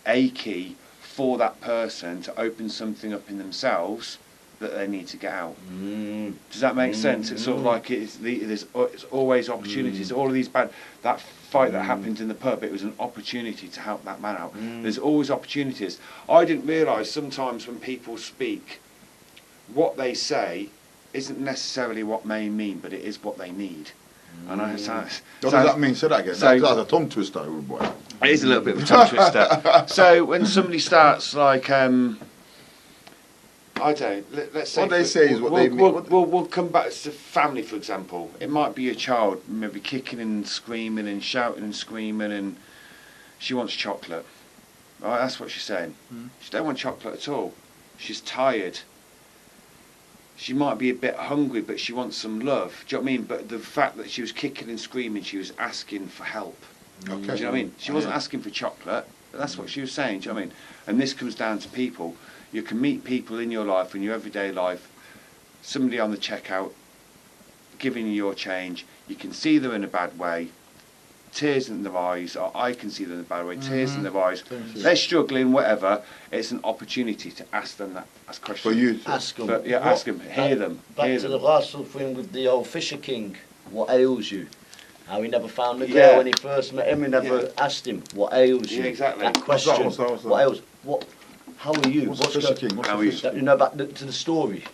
[SPEAKER 2] a key for that person to open something up in themselves that they need to get out. Does that make sense? It's sort of like it's always opportunities. All of these that fight that happened in the pub, it was an opportunity to help that man out. There's always opportunities. I didn't realise sometimes when people speak, what they say isn't necessarily what they mean, but it is what they need. And
[SPEAKER 1] what does that mean? Say that again. That's a tongue twister, boy.
[SPEAKER 2] It is a little bit of a tongue twister. So when somebody starts like, I don't. Let's say
[SPEAKER 1] what they say is what they mean.
[SPEAKER 2] We'll come back to family, for example. It might be a child, maybe kicking and screaming and shouting and screaming, and she wants chocolate. Right, that's what she's saying. She don't want chocolate at all. She's tired. She might be a bit hungry, but she wants some love. Do you know what I mean? But the fact that she was kicking and screaming, she was asking for help.
[SPEAKER 1] Okay.
[SPEAKER 2] Do you know what I mean? She wasn't asking for chocolate, but that's what she was saying. Do you know what I mean? And this comes down to people. You can meet people in your life, in your everyday life, somebody on the checkout, giving you your change. You can see them in a bad way, tears in their eyes, or I can see them in a bad way, tears in their eyes. They're struggling, whatever. It's an opportunity to ask them that, ask questions.
[SPEAKER 1] For you,
[SPEAKER 3] ask them.
[SPEAKER 2] Ask them. Hear them.
[SPEAKER 3] Back to the last thing with the old Fisher King. What ails you? How he never found the girl when he first met him. He never asked him what ails you.
[SPEAKER 2] Yeah, exactly.
[SPEAKER 3] That question. What's that? What ails? What? How are you?
[SPEAKER 1] What's Fisher King?
[SPEAKER 2] How are you?
[SPEAKER 3] You know, back to the story.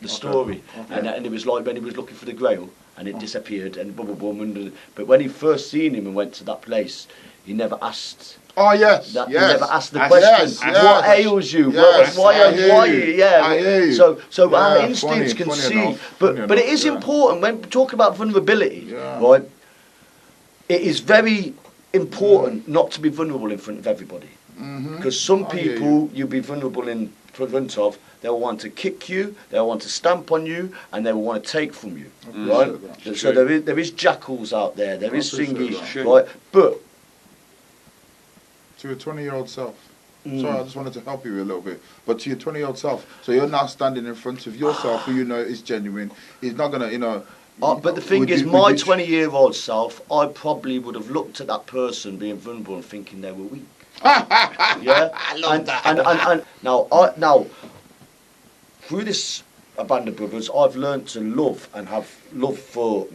[SPEAKER 3] The story. Okay. And it was like when he was looking for the Grail and it disappeared and boom, boom, boom. But when he first seen him and went to that place, he never asked.
[SPEAKER 1] Oh yes,
[SPEAKER 3] He never asked the question. What ails you? Why are you? Yeah.
[SPEAKER 1] I hear you.
[SPEAKER 3] So our instincts can see, but it is important when talking about vulnerability, right? It is very important not to be vulnerable in front of everybody, because some people you'll be vulnerable in front of. They'll want to kick you, they'll want to stamp on you, and they will want to take from you, right? So there is jackals out there, there is thingies, right? But
[SPEAKER 1] to your 20-year-old self. Sorry, I just wanted to help you a little bit. But to your 20-year-old self, so you're now standing in front of yourself, who you know is genuine. He's not gonna,
[SPEAKER 3] but the thing is, my 20-year-old self, I probably would have looked at that person being vulnerable and thinking they were weak. Yeah,
[SPEAKER 1] I love that.
[SPEAKER 3] And now through this a band of brothers, I've learned to love and have love for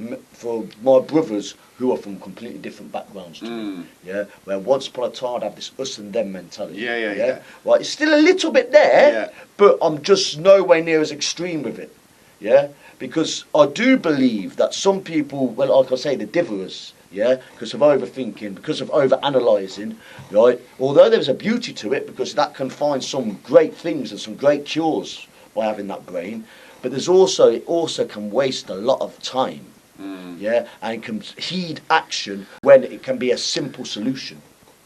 [SPEAKER 3] my brothers who are from completely different backgrounds to me. Yeah, where once upon a time I'd have this us and them mentality.
[SPEAKER 2] Yeah.
[SPEAKER 3] Right, it's still a little bit there,
[SPEAKER 2] Yeah.
[SPEAKER 3] but I'm just nowhere near as extreme with it. Yeah, because I do believe that some people, well, like I say, the divers, yeah, because of overthinking, because of over-analysing, right, although there's a beauty to it, because that can find some great things and some great cures by having that brain, but it also can waste a lot of time, yeah, and can heed action when it can be a simple solution.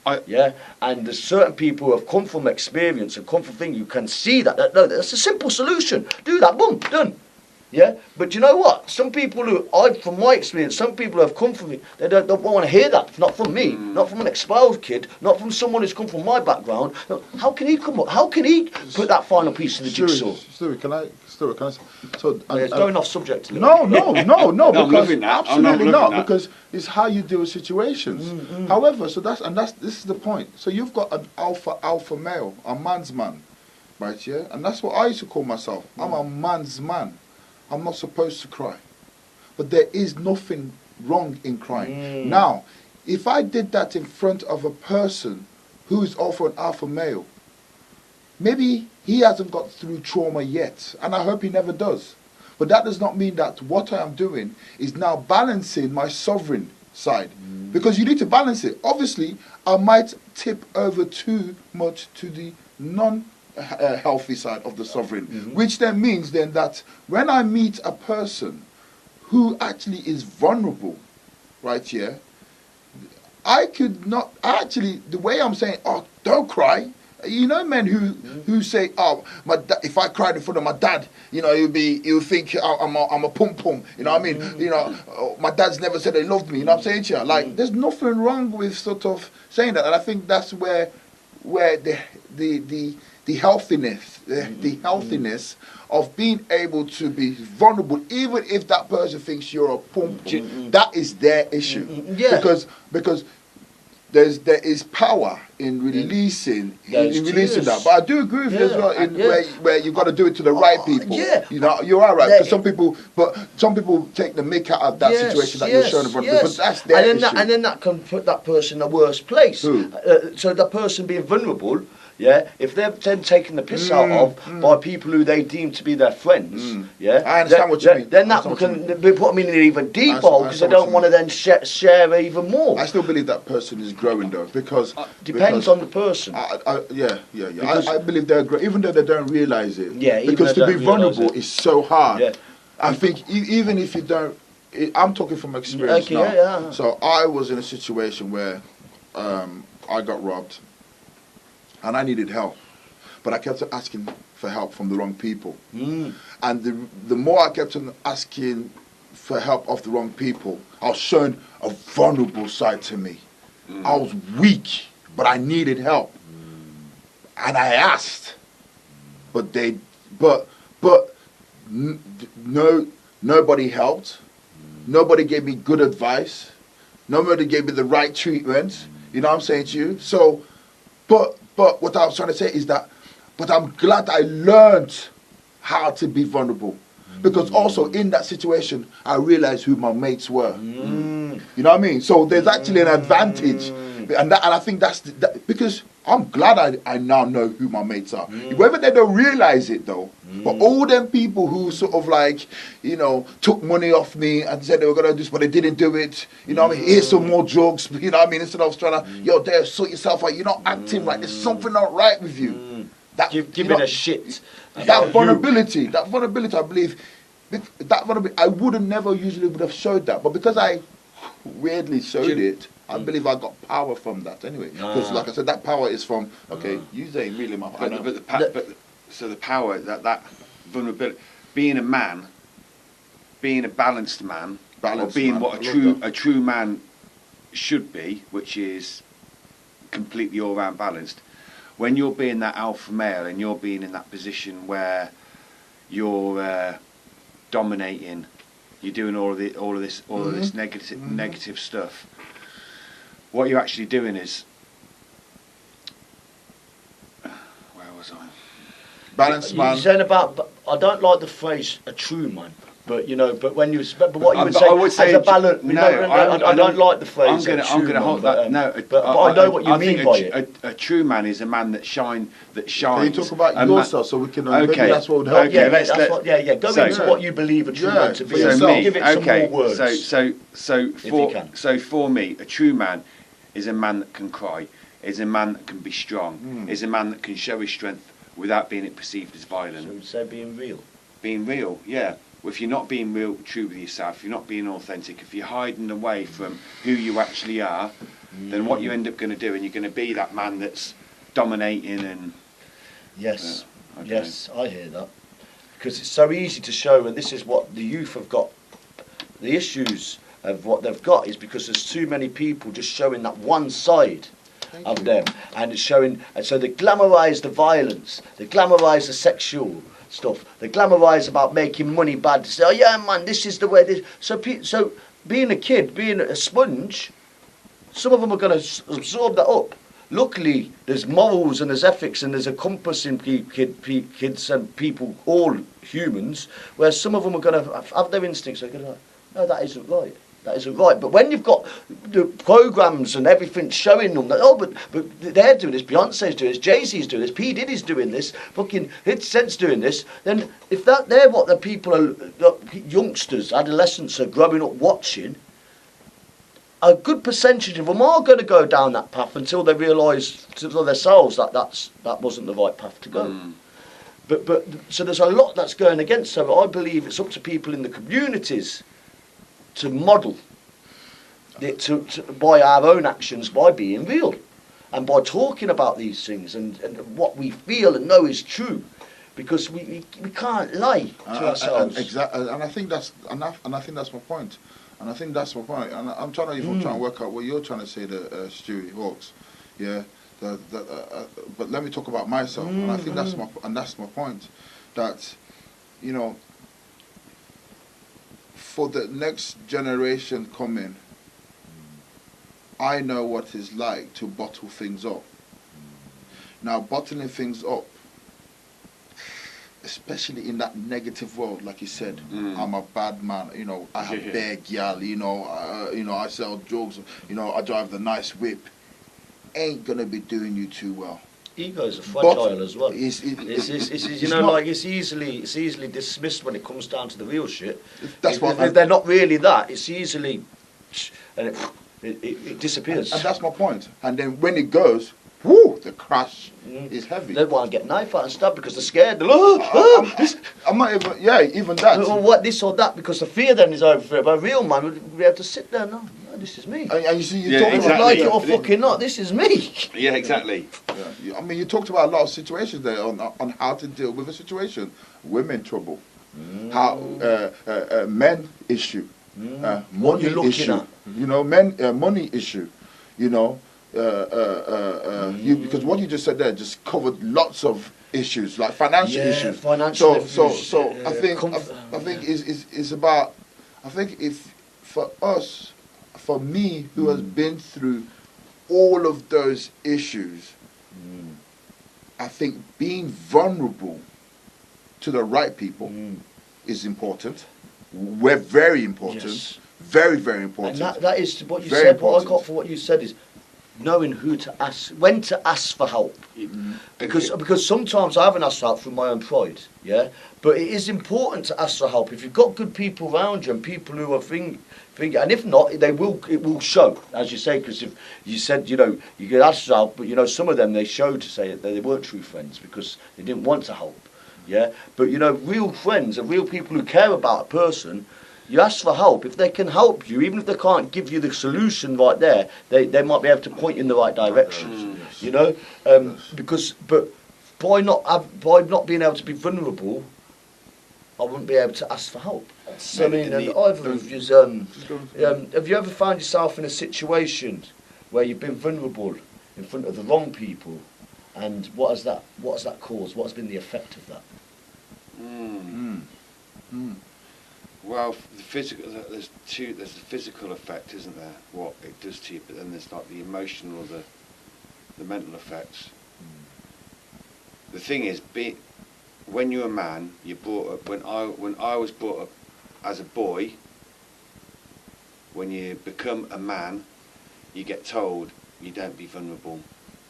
[SPEAKER 3] And there's certain people who have come from experience and come from things, you can see that no, that's a simple solution. Do that, boom, done. Yeah, but you know what? Some people from my experience, some people who have come from me, they don't want to hear that. Not from me, not from an exposed kid, not from someone who's come from my background. How can he come up? How can he put that final piece of the jigsaw?
[SPEAKER 1] Stuart, can I? So,
[SPEAKER 3] It's going off subject a
[SPEAKER 1] no,
[SPEAKER 3] little bit.
[SPEAKER 1] because absolutely not,
[SPEAKER 2] that.
[SPEAKER 1] because it's how you deal with situations. However, this is the point. So you've got an alpha male, a man's man, right? Yeah, and that's what I used to call myself. I'm a man's man. I'm not supposed to cry, but there is nothing wrong in crying. Now, if I did that in front of a person who is also an alpha male, maybe he hasn't got through trauma yet, and I hope he never does. But that does not mean that what I am doing is now balancing my sovereign side, because you need to balance it. Obviously, I might tip over too much to the healthy side of the sovereign, which then means then that when I meet a person who actually is vulnerable, right here, I could not actually, the way I'm saying, oh, don't cry. You know, men who say, oh, if I cried in front of my dad, you know, he'll think I'm a pum pum. You know what I mean? You know, my dad's never said they loved me. You know what I'm saying to you? Like, there's nothing wrong with sort of saying that, and I think that's where the healthiness of being able to be vulnerable, even if that person thinks you're a pum pum, that is their issue. Because there is power in releasing that. But I do agree with you as well where you've got to do it to the right people. You know, you're all right. Because some people take the mick out of that situation that you're showing in front of them. But that's their issue.
[SPEAKER 3] And then that can put that person in a worse place. So the person being vulnerable, yeah, if they're then taken the piss out of by people who they deem to be their friends, yeah,
[SPEAKER 1] I understand what you mean.
[SPEAKER 3] Then that can put them in an even deeper hole because they don't want to then share even more.
[SPEAKER 1] I still believe that person is growing though, because
[SPEAKER 3] depends on the person.
[SPEAKER 1] I believe they're growing, even though they don't realise it.
[SPEAKER 3] Yeah,
[SPEAKER 1] because to be vulnerable is so hard.
[SPEAKER 3] Yeah.
[SPEAKER 1] I think even if you don't, I'm talking from experience now.
[SPEAKER 3] Yeah.
[SPEAKER 1] So I was in a situation where I got robbed. And I needed help, but I kept asking for help from the wrong people. And the more I kept on asking for help of the wrong people, I was showing a vulnerable side to me. I was weak, but I needed help, and I asked, but nobody helped. Nobody gave me good advice. Nobody gave me the right treatment. You know what I'm saying to you? So, but what I was trying to say is that, but I'm glad I learned how to be vulnerable. Because also in that situation, I realized who my mates were. You know what I mean? So there's actually an advantage. And I think that's because I'm glad I now know who my mates are. Whether they don't realize it though, but all them people who sort of like, you know, took money off me and said they were going to do this, but they didn't do it. You know what I mean? Here's some more drugs. You know what I mean? Instead of trying to, yo, there, sort yourself out. You're not acting right. There's something not right with you. That,
[SPEAKER 3] Give it a shit.
[SPEAKER 1] That vulnerability, I believe, I would have never usually would have showed that. But because I weirdly showed it, I believe I got power from that anyway. Because like I said, that power is from, okay, you ain't really my power.
[SPEAKER 2] So the power, that vulnerability, being a man, being a balanced man, or being what a true man should be, which is completely all round balanced. When you're being that alpha male and you're being in that position where you're dominating, you're doing all of this negative stuff. What you're actually doing is, where was I?
[SPEAKER 1] balanced man.
[SPEAKER 3] You're saying about, but I don't like the phrase a true man. But but when but what you would say,
[SPEAKER 2] I would say
[SPEAKER 3] as a balance.
[SPEAKER 2] no,
[SPEAKER 3] I don't like the phrase.
[SPEAKER 2] I'm going to hold that. No,
[SPEAKER 3] but I know what you mean by it.
[SPEAKER 2] A true man is a man that shines.
[SPEAKER 1] Can you talk about yourself so we can?
[SPEAKER 2] Okay,
[SPEAKER 1] maybe that's what would help.
[SPEAKER 2] Okay,
[SPEAKER 3] yeah. Go into what you believe a true man to be.
[SPEAKER 1] So
[SPEAKER 3] give it some more words.
[SPEAKER 2] So for me, a true man is a man that can cry. Is a man that can be strong. Is a man that can show his strength without being perceived as violent.
[SPEAKER 3] So we'd say being real.
[SPEAKER 2] Being real, yeah. Well, if you're not being real, true with yourself, if you're not being authentic, if you're hiding away from who you actually are, then what you end up going to do, and you're going to be that man that's dominating and...
[SPEAKER 3] Yes,
[SPEAKER 2] okay.
[SPEAKER 3] yes, I hear that. Because it's so easy to show, and this is what the youth have got, the issues of what they've got is because there's too many people just showing that one side of them, and it's showing, and so they glamorise the violence, they glamorise the sexual stuff, they glamorise about making money bad, to say, oh yeah man, this is the way this, so being a kid, being a sponge, some of them are going to absorb that up. Luckily there's morals and there's ethics and there's a compass in kids and people, all humans, where some of them are going to have their instincts, they're going to, no, that isn't right. That isn't right. But when you've got the programs and everything showing them that, oh, but they're doing this, Beyonce's doing this, Jay-Z's doing this, P. Diddy's doing this, fucking Hitsent's doing this, then if they're what the people are, youngsters, adolescents are growing up watching, a good percentage of them are going to go down that path until they realise to themselves that that wasn't the right path to go. But so there's a lot that's going against. So I believe it's up to people in the communities to model it to by our own actions, by being real and by talking about these things and what we feel and know is true, because we can't lie to ourselves.
[SPEAKER 1] Exactly, and I think that's enough, and I think that's my point. And I think that's my point. And I'm trying to work out what you're trying to say to Stewie Hawks. Yeah. But let me talk about myself, and I think that's my point. That, you know, for the next generation coming, I know what it's like to bottle things up. Now, bottling things up, especially in that negative world, like you said, I'm a bad man. You know, I have bare gal. You know, I sell drugs. You know, I drive the nice whip. Ain't gonna be doing you too well.
[SPEAKER 3] Egos are fragile as well.
[SPEAKER 1] It's
[SPEAKER 3] you know, like it's easily dismissed when it comes down to the real shit.
[SPEAKER 1] That's
[SPEAKER 3] if they're not really that, it's easily, and it disappears.
[SPEAKER 1] And that's my point. And then when it goes, whoo, the crash is heavy.
[SPEAKER 3] They want to get knife out and stab because they're scared. They're
[SPEAKER 1] I'm not even, even that.
[SPEAKER 3] Or what, this or that, because the fear then is over. But a real man would be able to sit there, no, this is me.
[SPEAKER 1] And you see, you're talking
[SPEAKER 3] about like it or fucking not, this is me.
[SPEAKER 2] Yeah, exactly.
[SPEAKER 1] Yeah. I mean, you talked about a lot of situations there on how to deal with a situation. Women trouble. How men issue. Money issue. At? You know, money issue. You know, because what you just said there just covered lots of issues, like financial issues.
[SPEAKER 3] Financial issues.
[SPEAKER 1] So I think is about. I think if for us, for me, who has been through all of those issues, I think being vulnerable to the right people is important. We're very important. Yes. Very, very important.
[SPEAKER 3] And that is what you said. Important. What I got for what you said is knowing who to ask, when to ask for help. Because sometimes I haven't asked for help through my own pride, yeah? But it is important to ask for help. If you've got good people around you and people who are thinking, and if not, it will show, as you say, because if you said, you know, you could ask for help, but you know, some of them they showed to say that they weren't true friends because they didn't want to help, yeah? But you know, real friends are real people who care about a person. You ask for help. If they can help you, even if they can't give you the solution right there, they might be able to point you in the right direction. You know, but by not being able to be vulnerable, I wouldn't be able to ask for help. So, I mean, either of you, have you ever found yourself in a situation where you've been vulnerable in front of the wrong people, and what has that caused? What has been the effect of that?
[SPEAKER 2] Well, the physical, there's the physical effect, isn't there? What it does to you, but then there's like the emotional, the mental effects. The thing is, when you're a man, you're brought up. When I was brought up as a boy, when you become a man, you get told you don't be vulnerable,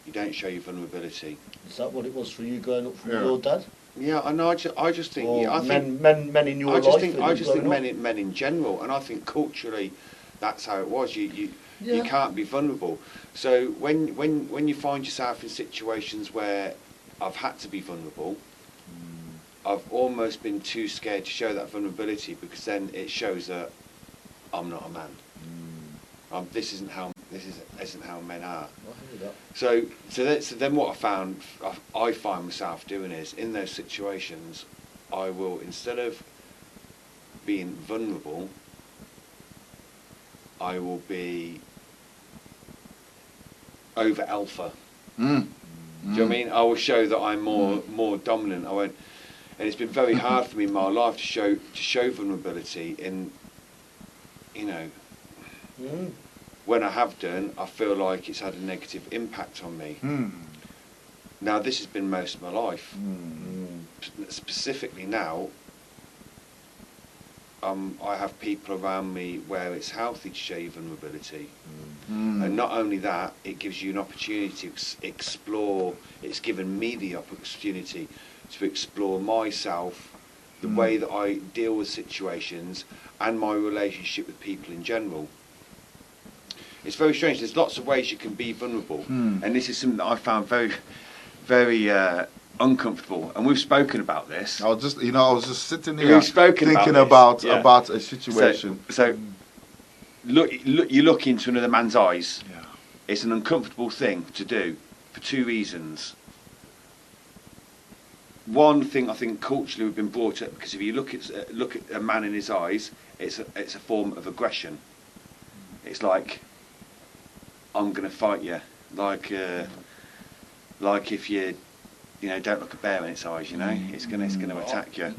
[SPEAKER 2] you don't show your vulnerability.
[SPEAKER 3] Is that what it was for you growing up from your dad?
[SPEAKER 2] Yeah, and I just think,
[SPEAKER 3] Or
[SPEAKER 2] I think
[SPEAKER 3] men in your life.
[SPEAKER 2] I just think men in general, and I think culturally, that's how it was. You can't be vulnerable. So when you find yourself in situations where I've had to be vulnerable, I've almost been too scared to show that vulnerability, because then it shows that I'm not a man. This isn't how men are. So then what I find myself doing is, in those situations, I will, instead of being vulnerable, I will be over alpha. Do you know what I mean? I will show that I'm more dominant. I won't. And it's been very hard for me in my life to show vulnerability in, you know, when I have done, I feel like it's had a negative impact on me. Now, this has been most of my life. Specifically now, I have people around me where it's healthy to show your vulnerability. And not only that, it gives you an opportunity to explore. It's given me the opportunity to explore myself, the way that I deal with situations, and my relationship with people in general. It's very strange. There's lots of ways you can be vulnerable, and this is something that I found very, very uncomfortable. And we've spoken about this.
[SPEAKER 1] I was just sitting here thinking
[SPEAKER 2] about
[SPEAKER 1] a situation.
[SPEAKER 2] So you look into another man's eyes.
[SPEAKER 1] Yeah.
[SPEAKER 2] It's an uncomfortable thing to do for two reasons. One thing, I think culturally we've been brought up, because if you look at a man in his eyes, it's a form of aggression. It's like, I'm going to fight you, like if you don't look a bear in its eyes, it's going to attack you.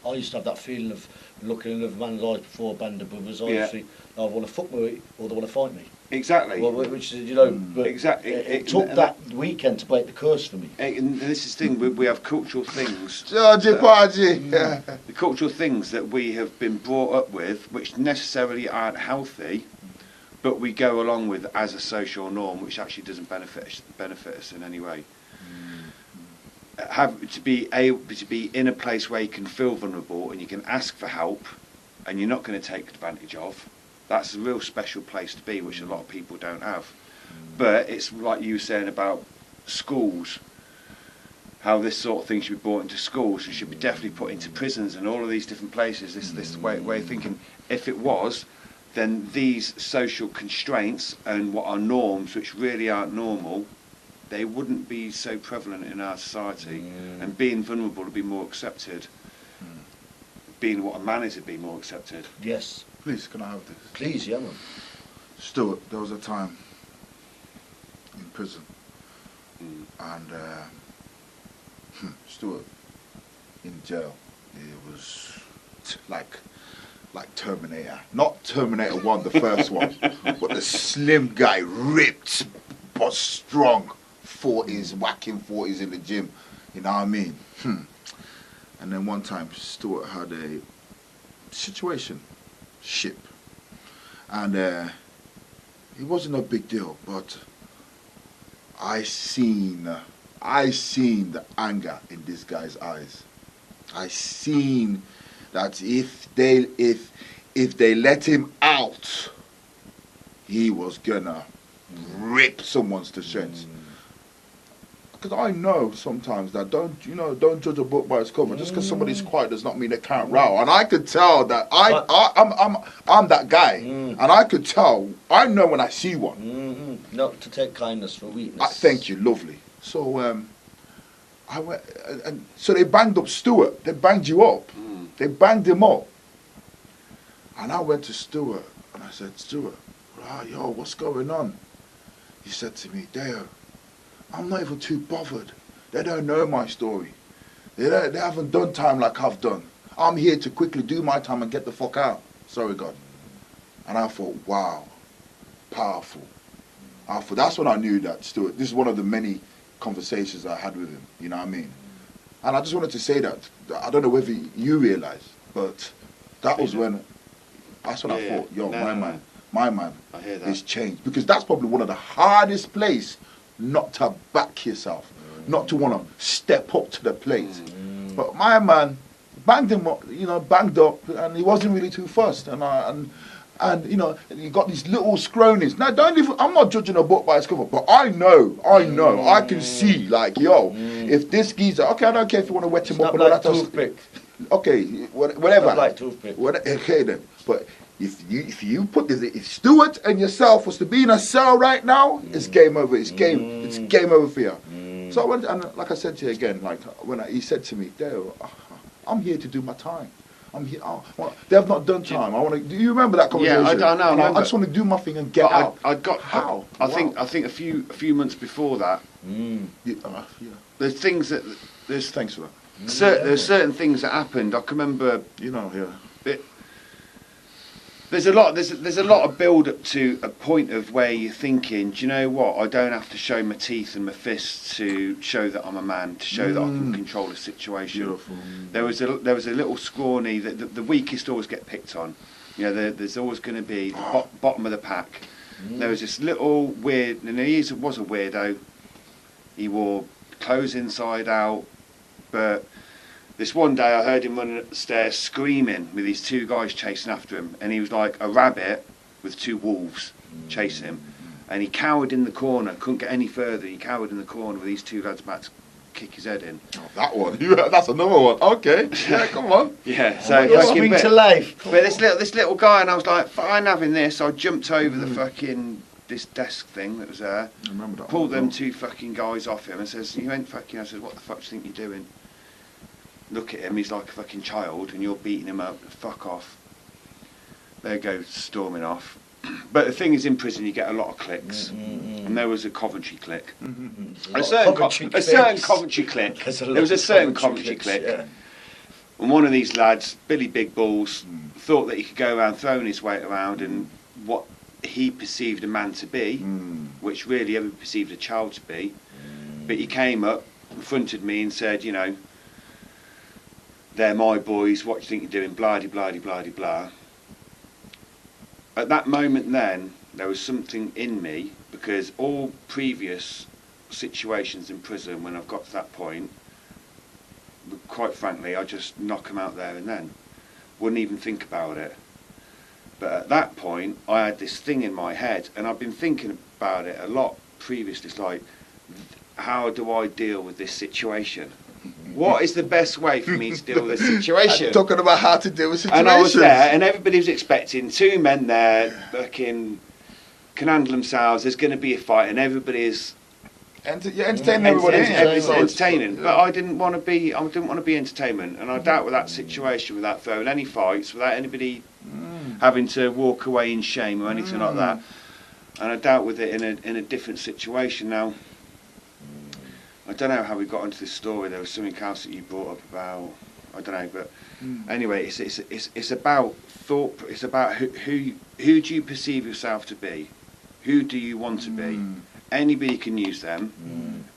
[SPEAKER 3] I used to have that feeling of looking in another man's eyes before a band of brothers. I either want to fuck me or they want to fight me.
[SPEAKER 2] Exactly.
[SPEAKER 3] Well, which is, but
[SPEAKER 2] exactly.
[SPEAKER 3] It took that weekend to break the curse for me.
[SPEAKER 2] And this is the thing, we have cultural things.
[SPEAKER 1] The
[SPEAKER 2] cultural things that we have been brought up with, which necessarily aren't healthy, but we go along with as a social norm, which actually doesn't benefit us in any way. To be able to be in a place where you can feel vulnerable and you can ask for help, and you're not going to take advantage of. That's a real special place to be, which a lot of people don't have. But it's like you were saying about schools, how this sort of thing should be brought into schools and should be definitely put into prisons and all of these different places. This way of thinking. If it was, then these social constraints and what are norms, which really aren't normal, they wouldn't be so prevalent in our society, and being vulnerable would be more accepted. Being what a man is would be more accepted.
[SPEAKER 3] Yes.
[SPEAKER 1] Please, can I have this?
[SPEAKER 3] Please, yeah, man.
[SPEAKER 1] Stuart, there was a time in prison, and Stuart in jail, it was like Terminator. Not Terminator 1, the first one, but the slim guy, ripped but strong. 40s, whacking 40s in the gym, you know what I mean? And then one time Stuart had a situation, and it wasn't a big deal, but I seen the anger in this guy's eyes. I seen that if they let him out, he was gonna rip someone's to shreds. Because I know sometimes that don't judge a book by its cover. Just because somebody's quiet does not mean they can't row. And I could tell that I'm that guy, and I could tell. I know when I see one.
[SPEAKER 3] Not to take kindness for weakness.
[SPEAKER 1] Thank you, lovely. So I went, and so they banged up Stuart. They banged you up. They banged him up. And I went to Stuart and I said, Stuart, yo, what's going on? He said to me, Dale, I'm not even too bothered. They don't know my story. They haven't done time like I've done. I'm here to quickly do my time and get the fuck out. Sorry, God. And I thought, wow, powerful. That's when I knew that Stuart, this is one of the many conversations I had with him, you know what I mean? And I just wanted to say that. I don't know whether you realise, but that was when. That's when I thought, yo, my man,
[SPEAKER 2] I hear that.
[SPEAKER 1] is changed, because that's probably one of the hardest places not to back yourself, not to want to step up to the plate. But my man banged him up, banged up, and he wasn't really too fussed. And you got these little scronies. Now, I'm not judging a book by its cover, but I know, I can see, like, if this geezer, okay, I don't care if you want to wet him up and all that.
[SPEAKER 3] Toothpick.
[SPEAKER 1] Okay, whatever.
[SPEAKER 3] Not like toothpick.
[SPEAKER 1] Okay then, but if you put this, if Stuart and yourself was to be in a cell right now, it's game over. It's game over for you. So I went, and like I said to you again, like he said to me, Dale, I'm here to do my time. I'm here. They have not done time. I want to. Do you remember that conversation?
[SPEAKER 2] Yeah, I don't know.
[SPEAKER 1] I just want to do my thing and get out.
[SPEAKER 2] How? I think a few months before that.
[SPEAKER 1] Yeah.
[SPEAKER 2] There's things that
[SPEAKER 1] Thanks for that.
[SPEAKER 2] There's certain things that happened. I can remember.
[SPEAKER 1] Yeah.
[SPEAKER 2] There's a lot of build up to a point of where you're thinking, do you know what? I don't have to show my teeth and my fists to show that I'm a man, to show that I can control a situation.
[SPEAKER 1] Beautiful.
[SPEAKER 2] There was a little scrawny that the weakest always get picked on. There's always going to be the bottom of the pack. There was this little weird, and he was a weirdo. He wore clothes inside out, but this one day I heard him running up the stairs screaming with these two guys chasing after him, and he was like a rabbit with two wolves chasing him, and he cowered in the corner, couldn't get any further. He cowered in the corner with these two lads about to kick his head in.
[SPEAKER 1] Oh, that one. That's another one. Okay. Yeah, come on.
[SPEAKER 2] Yeah. So
[SPEAKER 3] spring to life.
[SPEAKER 2] But this little guy, and I was like, fine, having this. I jumped over the fucking this desk thing that was there.
[SPEAKER 1] I remember that.
[SPEAKER 2] Pulled them two fucking guys off him and says, "You ain't fucking." I said, "What the fuck do you think you're doing?" Look at him, he's like a fucking child, and you're beating him up. Fuck off. There goes storming off. But the thing is, in prison you get a lot of cliques, and there was a Coventry clique. A certain Coventry clique. There was a certain Coventry clique. Yeah. And one of these lads, Billy Big Balls, thought that he could go around throwing his weight around and what he perceived a man to be, which really ever perceived a child to be. But he came up, confronted me and said, they're my boys, what do you think you're doing, blah, blah, blah, blah, blah. At that moment then, there was something in me, because all previous situations in prison, when I've got to that point, quite frankly, I just knock them out there and then. Wouldn't even think about it. But at that point, I had this thing in my head, and I've been thinking about it a lot previously. It's like, how do I deal with this situation? What is the best way for me to deal with this situation?
[SPEAKER 1] Talking about how to deal with situations.
[SPEAKER 2] And I was there, and everybody was expecting two men there, fucking can handle themselves. There's going to be a fight, and everybody is.
[SPEAKER 1] You're entertaining everybody.
[SPEAKER 2] Entertaining, but I didn't want to be. I didn't want to be entertainment, and I dealt with that situation without throwing any fights, without anybody having to walk away in shame or anything like that. And I dealt with it in a different situation now. I don't know how we got onto this story. There was something else that you brought up about. I don't know, but anyway, it's about thought. It's about who do you perceive yourself to be? Who do you want to be? Anybody can use them.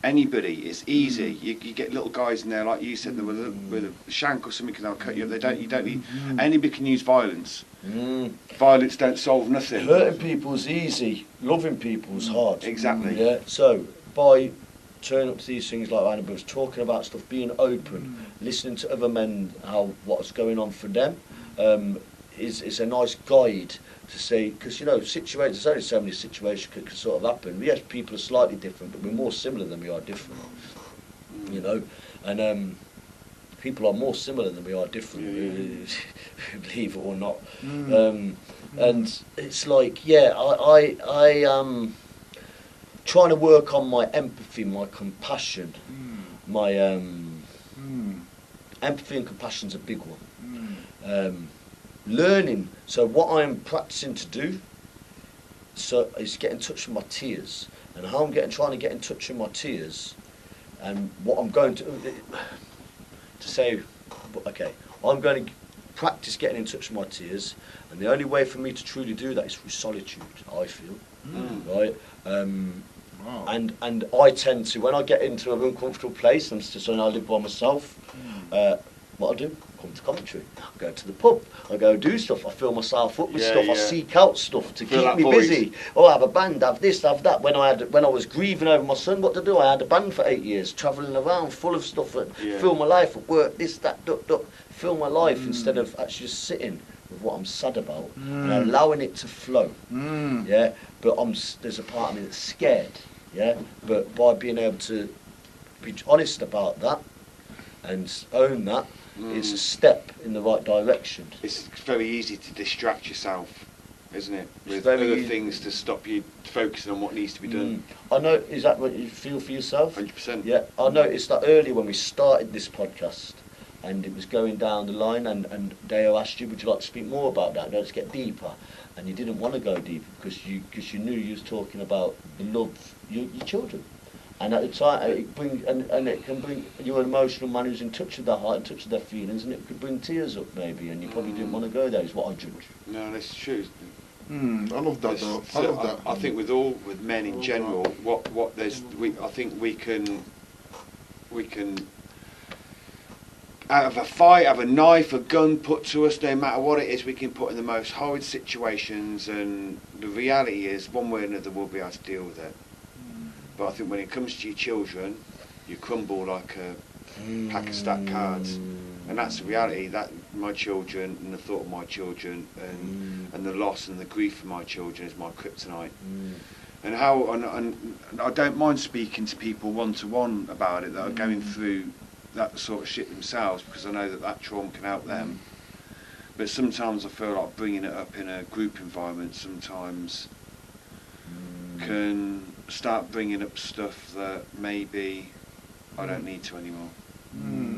[SPEAKER 2] Anybody. It's easy. You get little guys in there, like you said, with a shank or something, and they'll cut you up. You don't need. Anybody can use violence. Violence don't solve nothing.
[SPEAKER 3] Hurting people's easy. Loving people's hard.
[SPEAKER 2] Exactly.
[SPEAKER 3] Yeah. So by turning up to these things like Annabelle's, talking about stuff, being open, listening to other men, what's going on for them, is a nice guide to say, because situations, there's only so many situations can sort of happen. Yes, people are slightly different, but we're more similar than we are different. And people are more similar than we are different, believe it or not. And it's like, I trying to work on my empathy, my compassion, my empathy and compassion's a big one. Learning. So what I'm practicing to do, is get in touch with my tears, and how I'm trying to get in touch with my tears, and what I'm going to say. Okay, I'm going to practice getting in touch with my tears, and the only way for me to truly do that is through solitude. I feel right.
[SPEAKER 1] Wow.
[SPEAKER 3] And I tend to, when I get into an uncomfortable place, and so I live by myself, what I do, come to Coventry, I go to the pub, I go do stuff, I fill myself up with
[SPEAKER 2] Yeah,
[SPEAKER 3] stuff, I
[SPEAKER 2] yeah.
[SPEAKER 3] seek out stuff to
[SPEAKER 2] Fill
[SPEAKER 3] keep
[SPEAKER 2] that
[SPEAKER 3] me
[SPEAKER 2] void.
[SPEAKER 3] busy. Oh, I have a band, have this, have that. When I was grieving over my son, what to do? I had a band for 8 years, travelling around, full of stuff, and
[SPEAKER 2] Yeah.
[SPEAKER 3] fill my life at work, this, that, fill my life instead of actually just sitting with what I'm sad about and allowing it to flow. Yeah, but there's a part of me that's scared. Yeah, but by being able to be honest about that and own that, it's a step in the right direction.
[SPEAKER 2] It's very easy to distract yourself, isn't it?
[SPEAKER 3] It's
[SPEAKER 2] With
[SPEAKER 3] very
[SPEAKER 2] other
[SPEAKER 3] easy.
[SPEAKER 2] things to stop you focusing on what needs to be done.
[SPEAKER 3] I know, is that what you feel for yourself?
[SPEAKER 2] 100%.
[SPEAKER 3] Yeah, I noticed that earlier when we started this podcast and it was going down the line and Deo asked you, would you like to speak more about that? Let's get deeper. And you didn't want to go deeper because you knew you was talking about the love, your children. And at the time, it can bring, you're an emotional man who's in touch with their heart, in touch with their feelings, and it could bring tears up maybe, and you probably didn't want to go there, is what I judge.
[SPEAKER 2] No, that's true.
[SPEAKER 1] I love that though. I love that.
[SPEAKER 2] I think with men in general, I think we can out of a fight, have a knife, a gun put to us, no matter what it is, we can put in the most horrid situations, and the reality is, one way or another, we'll be able to deal with it. But I think when it comes to your children, you crumble like a pack of stacked cards, and that's the reality. That my children and the thought of my children and the loss and the grief of my children is my kryptonite. And I don't mind speaking to people one to one about it that are going through that sort of shit themselves, because I know that trauma can help them. But sometimes I feel like bringing it up in a group environment sometimes can start bringing up stuff that maybe I don't need to anymore.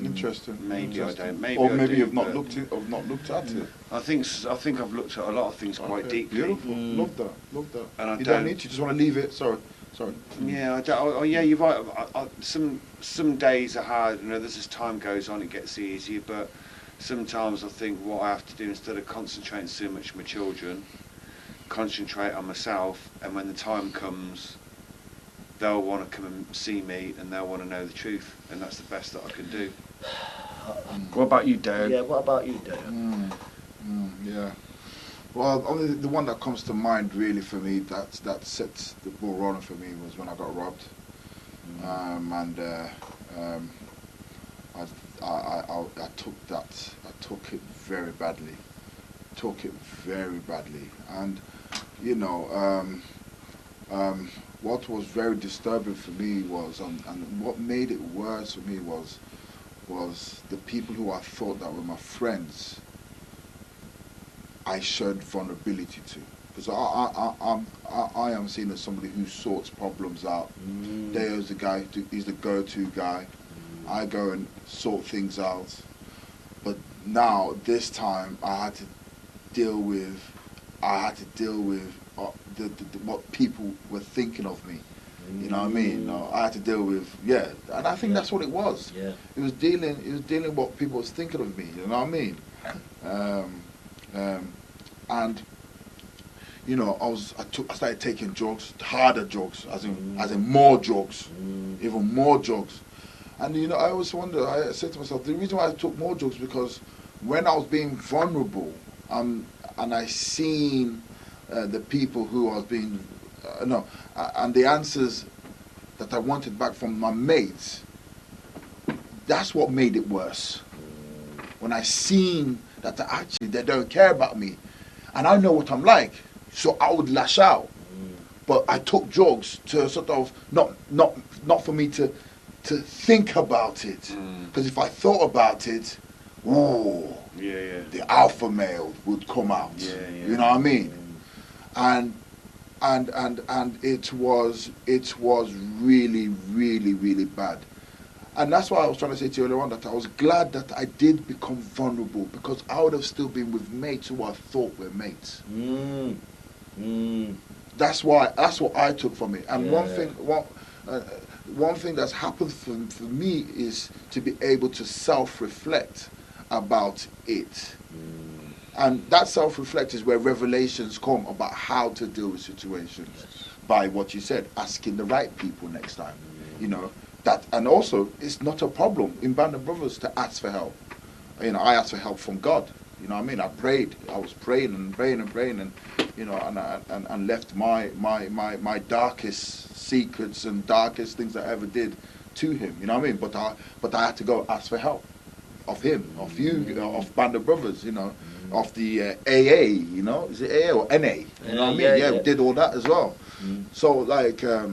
[SPEAKER 1] Interesting.
[SPEAKER 2] Maybe I don't. Maybe
[SPEAKER 1] or
[SPEAKER 2] I
[SPEAKER 1] maybe
[SPEAKER 2] do,
[SPEAKER 1] you've not
[SPEAKER 2] but
[SPEAKER 1] looked at it.
[SPEAKER 2] I think I've looked at a lot of things quite
[SPEAKER 1] Okay,
[SPEAKER 2] deeply.
[SPEAKER 1] Beautiful. Love that. Love that.
[SPEAKER 2] And I
[SPEAKER 1] you
[SPEAKER 2] don't-
[SPEAKER 1] don't need to. Just want to leave it. Sorry.
[SPEAKER 2] Yeah, I don't, oh, yeah, you're right. Some days are hard, and others as time goes on it gets easier. But sometimes I think what I have to do, instead of concentrating so much on my children, concentrate on myself. And when the time comes, they'll want to come and see me, and they'll want to know the truth, and that's the best that I can do. What about you, Dave?
[SPEAKER 3] Yeah, what about you, Dave?
[SPEAKER 1] Yeah. Well, only the one that comes to mind really for me that sets the ball rolling for me was when I got robbed, I took that. I took it very badly. And you know, what was very disturbing for me was, and what made it worse for me was the people who I thought that were my friends, I showed vulnerability to, because I am seen as somebody who sorts problems out. Deo's the guy, he's the go-to guy. I go and sort things out. But now, this time, I had to deal with what people were thinking of me. You know what I mean? No, I had to deal with, and I think that's what it was.
[SPEAKER 3] Yeah.
[SPEAKER 1] It was dealing with what people was thinking of me. You know what I mean? And you know, I started taking drugs, harder drugs, as in more drugs, even more drugs. And you know, I always wonder. I said to myself, the reason why I took more drugs because when I was being vulnerable, and I seen the people who I was being, and the answers that I wanted back from my mates, that's what made it worse. When I seen that actually they don't care about me, and I know what I'm like, so I would lash out. But I took drugs to sort of not for me to think about it, because if I thought about it, the alpha male would come out. You know what I mean? And it was really, really, really bad. And that's why I was trying to say to you earlier on that I was glad that I did become vulnerable, because I would have still been with mates who I thought were mates. That's what I took from it. And one thing that's happened for me is to be able to self-reflect about it. And that self-reflect is where revelations come about how to deal with situations. by what you said, asking the right people next time. You know, that, and also it's not a problem in Band of Brothers to ask for help. You know, I asked for help from God. You know what I mean? I prayed. I was praying and praying and praying, and you know, and left my darkest secrets and darkest things I ever did to him. You know what I mean? But I had to go ask for help of him, of you, of Band of Brothers. You know, of the AA. You know, is it AA or NA? You know what I mean? Yeah, we did all that as well. So like, I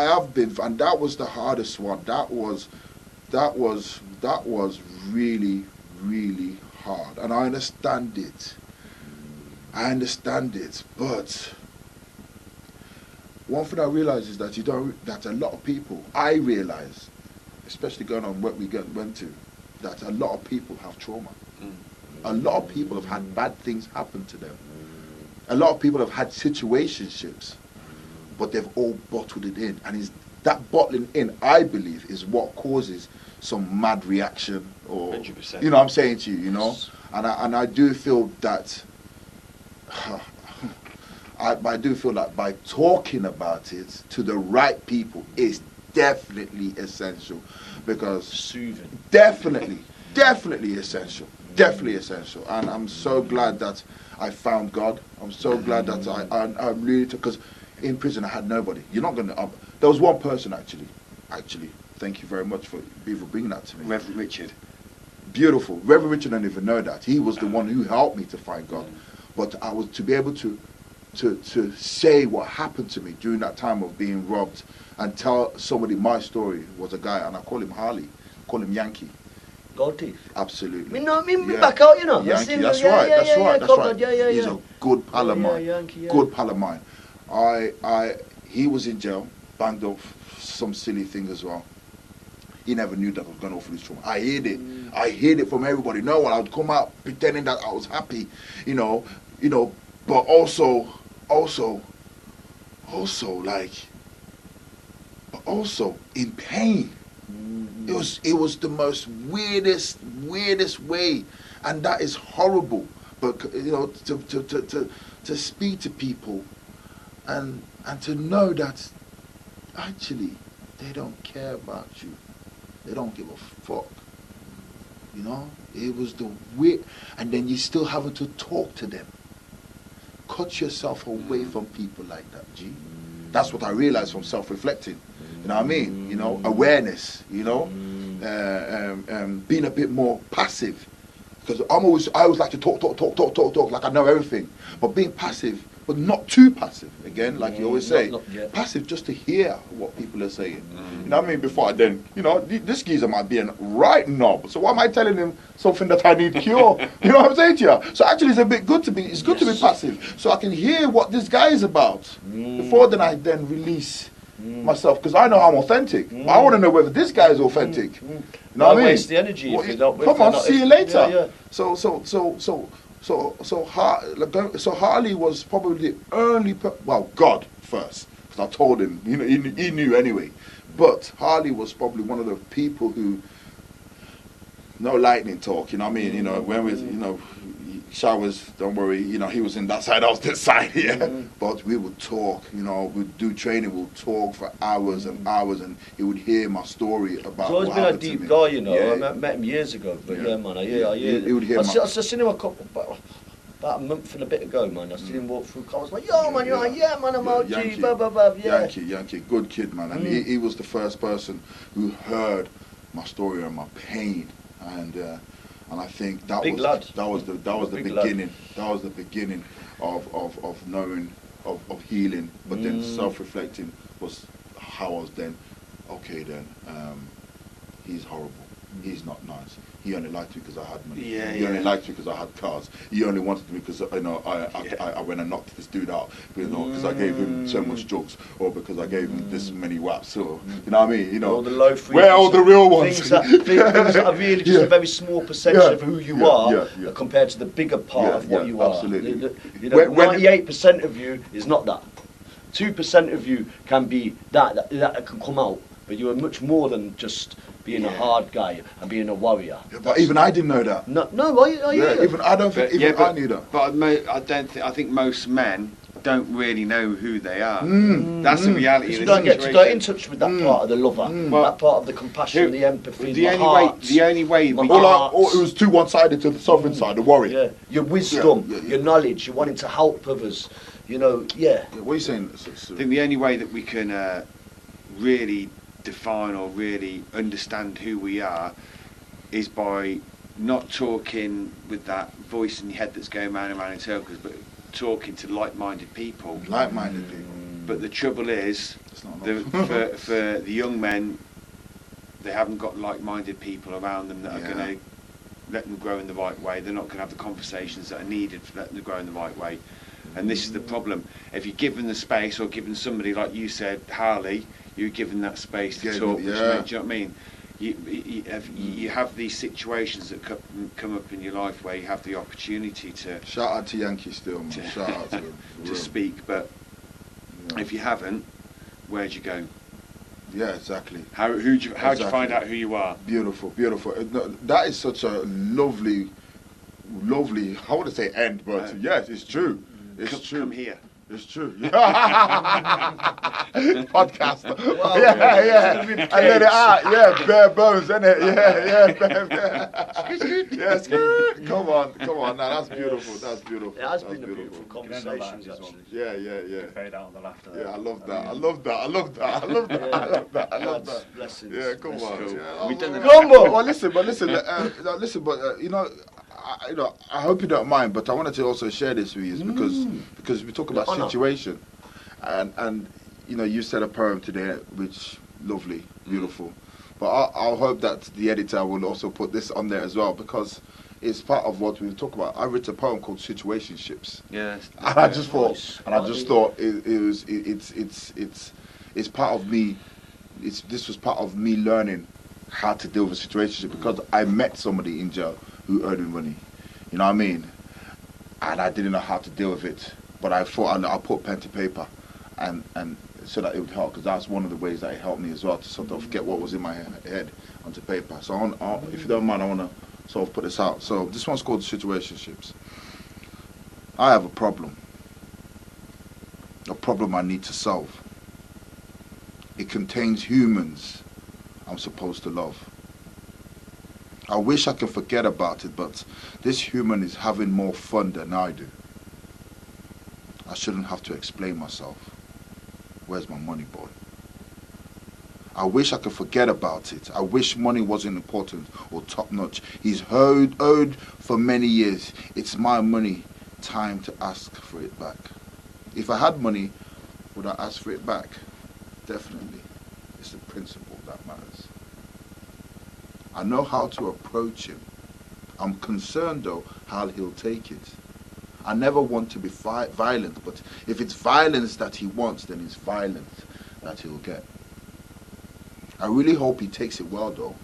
[SPEAKER 1] have been, and that was the hardest one. That was really, really hard, and I understand it. But one thing I realize is that that a lot of people, I realize, especially going on what we went to, that a lot of people have trauma. A lot of people have had bad things happen to them. A lot of people have had situationships, but they've all bottled it in, and that bottling in, I believe, is what causes some mad reaction, or
[SPEAKER 2] 100%.
[SPEAKER 1] you know what I'm saying to you, you know, and I do feel that I do feel that by talking about it to the right people is definitely essential, because
[SPEAKER 3] soothing,
[SPEAKER 1] definitely essential, and I'm so glad that I found God. I'm so glad that I'm really, because in prison I had nobody. You're not gonna. There was one person actually. Thank you very much for bringing that to me.
[SPEAKER 2] Reverend Richard.
[SPEAKER 1] Beautiful. Reverend Richard didn't even know that. He was the one who helped me to find God. But I was to be able to say what happened to me during that time of being robbed and tell somebody my story was a guy, and I call him Harley, call him Yankee.
[SPEAKER 3] Gold teeth.
[SPEAKER 1] Absolutely.
[SPEAKER 3] Me back out, you know.
[SPEAKER 1] Yankee, that's right. He's a good pal of mine.
[SPEAKER 3] Yankee,
[SPEAKER 1] Good pal of mine. He was in jail, banged up some silly thing as well. He never knew that I was going off with his trauma. I hid it. I hid it from everybody. No one. I would come out pretending that I was happy, you know, but also in pain. It was the most weirdest way, and that is horrible. But you know, to speak to people, and to know that actually they don't care about you. They don't give a fuck. You know, it was the weird, and then you still having to talk to them. Cut yourself away from people like that, G. That's what I realized from self-reflecting. You know what I mean? You know, awareness. You know, being a bit more passive, because I always like to talk like I know everything, but being passive. But not too passive, again, like you always say. Not passive just to hear what people are saying. You know what I mean? Before I then, you know, this geezer might be a right knob. So why am I telling him something that I need cure? You know what I'm saying to you? So actually it's a bit good to be, it's good to be passive. So I can hear what this guy is about before then I then release myself. Because I know I'm authentic. But I want to know whether this guy is authentic. You know what I mean?
[SPEAKER 3] Waste the energy if you're not.
[SPEAKER 1] Come on, see you later.
[SPEAKER 3] Yeah.
[SPEAKER 1] So Harley was probably the only, God first, because I told him, you know, he knew anyway. But Harley was probably one of the people who, no lightning talk, you know what I mean? You know, when we, you know, showers, don't worry, you know, he was in that side, I was this side here. But we would talk, you know, we'd do training, we'd talk for hours and hours, and he would hear my story about
[SPEAKER 3] He's always
[SPEAKER 1] what
[SPEAKER 3] been a
[SPEAKER 1] happened
[SPEAKER 3] deep
[SPEAKER 1] to me.
[SPEAKER 3] guy, you know.
[SPEAKER 1] Yeah.
[SPEAKER 3] I met him years ago, but
[SPEAKER 1] Yeah.
[SPEAKER 3] man,
[SPEAKER 1] He would hear
[SPEAKER 3] I seen him about a month and a bit ago, man. I seen him walk through. I was like, yo, man, you're like, yeah, man, I'm out, G, blah, blah, blah, yeah.
[SPEAKER 1] Yankee, good kid, man. And he was the first person who heard my story and my pain, and I think that was the beginning. That was the beginning of knowing, of healing. But then self-reflecting was how I was then. Okay, then he's horrible. He's not nice. He only liked me because I had money. He only liked me because I had cars. He only wanted me because I went and knocked this dude out, you know, because I gave him so much drugs, or because I gave him this many whaps, or you know what I mean? You know,
[SPEAKER 3] all the low
[SPEAKER 1] where are all the real ones?
[SPEAKER 3] Things that are really just a very small percentage of who you are compared to the bigger part of what you are.
[SPEAKER 1] Absolutely.
[SPEAKER 3] You know, 98% of you is not that. 2% of you can be that can come out, but you are much more than just being a hard guy and being a warrior.
[SPEAKER 1] But even I didn't know that.
[SPEAKER 3] No, are you?
[SPEAKER 1] Even I don't think I knew that.
[SPEAKER 2] But I think most men don't really know who they are. That's the reality of
[SPEAKER 3] You
[SPEAKER 2] the
[SPEAKER 3] don't get
[SPEAKER 2] situation.
[SPEAKER 3] to go in touch with that part of the lover, that part of the compassion, the empathy, the heart.
[SPEAKER 2] The only way we
[SPEAKER 1] Or it was too one-sided to the sovereign side, the worry.
[SPEAKER 3] Yeah, your wisdom,
[SPEAKER 1] Yeah.
[SPEAKER 3] your knowledge, you're wanting to help others.
[SPEAKER 1] What are you saying?
[SPEAKER 2] I think the only way that we can really define or really understand who we are is by not talking with that voice in your head that's going round and round in circles, but talking to like-minded people.
[SPEAKER 1] Like-minded people.
[SPEAKER 2] But the trouble is,
[SPEAKER 1] It's not enough.
[SPEAKER 2] for the young men, they haven't got like-minded people around them that are going to let them grow in the right way. They're not going to have the conversations that are needed for letting them grow in the right way. And this is the problem. If you're given the space, or given somebody like you said, Harley, you're given that space to talk. Which makes, do you know what I mean? You have these situations that come up in your life where you have the opportunity to
[SPEAKER 1] Shout out to Yankee still, man. Shout out to him.
[SPEAKER 2] to speak, but if you haven't, where'd you go?
[SPEAKER 1] Yeah, exactly.
[SPEAKER 2] How'd you find out who you are?
[SPEAKER 1] Beautiful, beautiful. That is such a lovely, I want to say end, but yes, it's true. It's true.
[SPEAKER 2] Come here.
[SPEAKER 1] It's true. Podcaster. Yeah. I let it out. Yeah, bare bones, isn't it? Yeah. Yes. Come on. No, that's beautiful. That's beautiful.
[SPEAKER 3] It has
[SPEAKER 1] That's
[SPEAKER 3] been a beautiful conversation, actually.
[SPEAKER 1] Yeah.
[SPEAKER 5] Fade out on the laughter.
[SPEAKER 1] Yeah, I love that.
[SPEAKER 3] Blessings.
[SPEAKER 1] Yeah, come on.
[SPEAKER 2] cool.
[SPEAKER 1] Yeah,
[SPEAKER 2] We've done the-
[SPEAKER 1] Well, listen, I hope you don't mind, but I wanted to also share this with you because we talk about situation, and you said a poem today, which lovely, beautiful, but I'll hope that the editor will also put this on there as well, because it's part of what we talk about. I wrote a poem called Situationships.
[SPEAKER 2] Yes.
[SPEAKER 1] And I just thought it's part of me. This was part of me learning how to deal with a situation, because I met somebody in jail who earned me money. You know what I mean? And I didn't know how to deal with it, but I thought I'll put pen to paper, and so that it would help, because that's one of the ways that it helped me as well, to sort of get what was in my head onto paper. So if you don't mind, I want to sort of put this out. So this one's called Situationships. I have a problem I need to solve. It contains humans I'm supposed to love. I wish I could forget about it, but this human is having more fun than I do. I shouldn't have to explain myself. Where's my money, boy? I wish I could forget about it. I wish money wasn't important or top-notch. He's owed for many years. It's my money. Time to ask for it back. If I had money, would I ask for it back? Definitely. It's the principle that matters. I know how to approach him. I'm concerned, though, how he'll take it. I never want to be violent, but if it's violence that he wants, then it's violence that he'll get. I really hope he takes it well, though.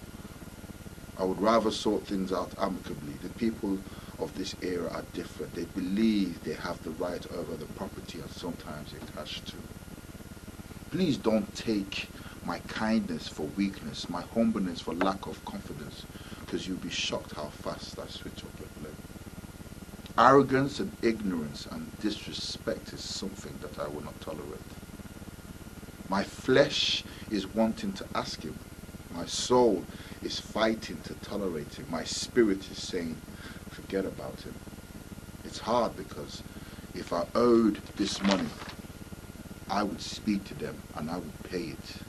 [SPEAKER 1] I would rather sort things out amicably. The people of this era are different. They believe they have the right over the property, and sometimes they clash too. Please don't take my kindness for weakness, my humbleness for lack of confidence, because you'll be shocked how fast I switch up the blame. Arrogance and ignorance and disrespect is something that I will not tolerate. My flesh is wanting to ask him. My soul is fighting to tolerate him. My spirit is saying, forget about him. It's hard because if I owed this money, I would speak to them and I would pay it.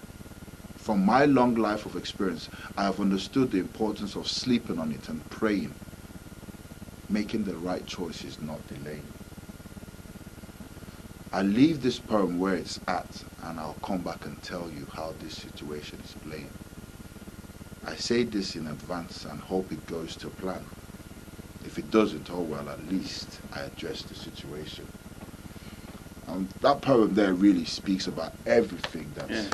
[SPEAKER 1] From my long life of experience, I have understood the importance of sleeping on it and praying. Making the right choices, not delaying. I leave this poem where it's at, and I'll come back and tell you how this situation is playing. I say this in advance and hope it goes to plan. If it doesn't, oh well, at least I address the situation. That poem there really speaks about everything that's,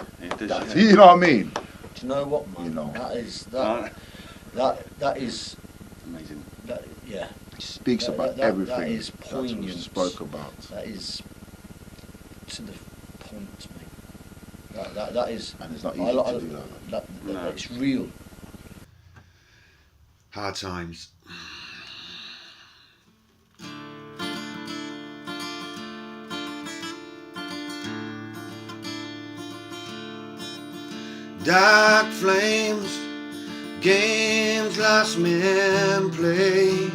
[SPEAKER 1] you know what I mean?
[SPEAKER 3] Do you know what, man?
[SPEAKER 1] You know.
[SPEAKER 3] That is
[SPEAKER 2] Amazing.
[SPEAKER 3] yeah.
[SPEAKER 1] It speaks about everything
[SPEAKER 3] that is poignant.
[SPEAKER 1] that we spoke about.
[SPEAKER 3] That is to the point, mate. That is.
[SPEAKER 1] And it's not easy to do that.
[SPEAKER 2] No.
[SPEAKER 3] It's real.
[SPEAKER 2] Hard times. Dark flames, games lost men play.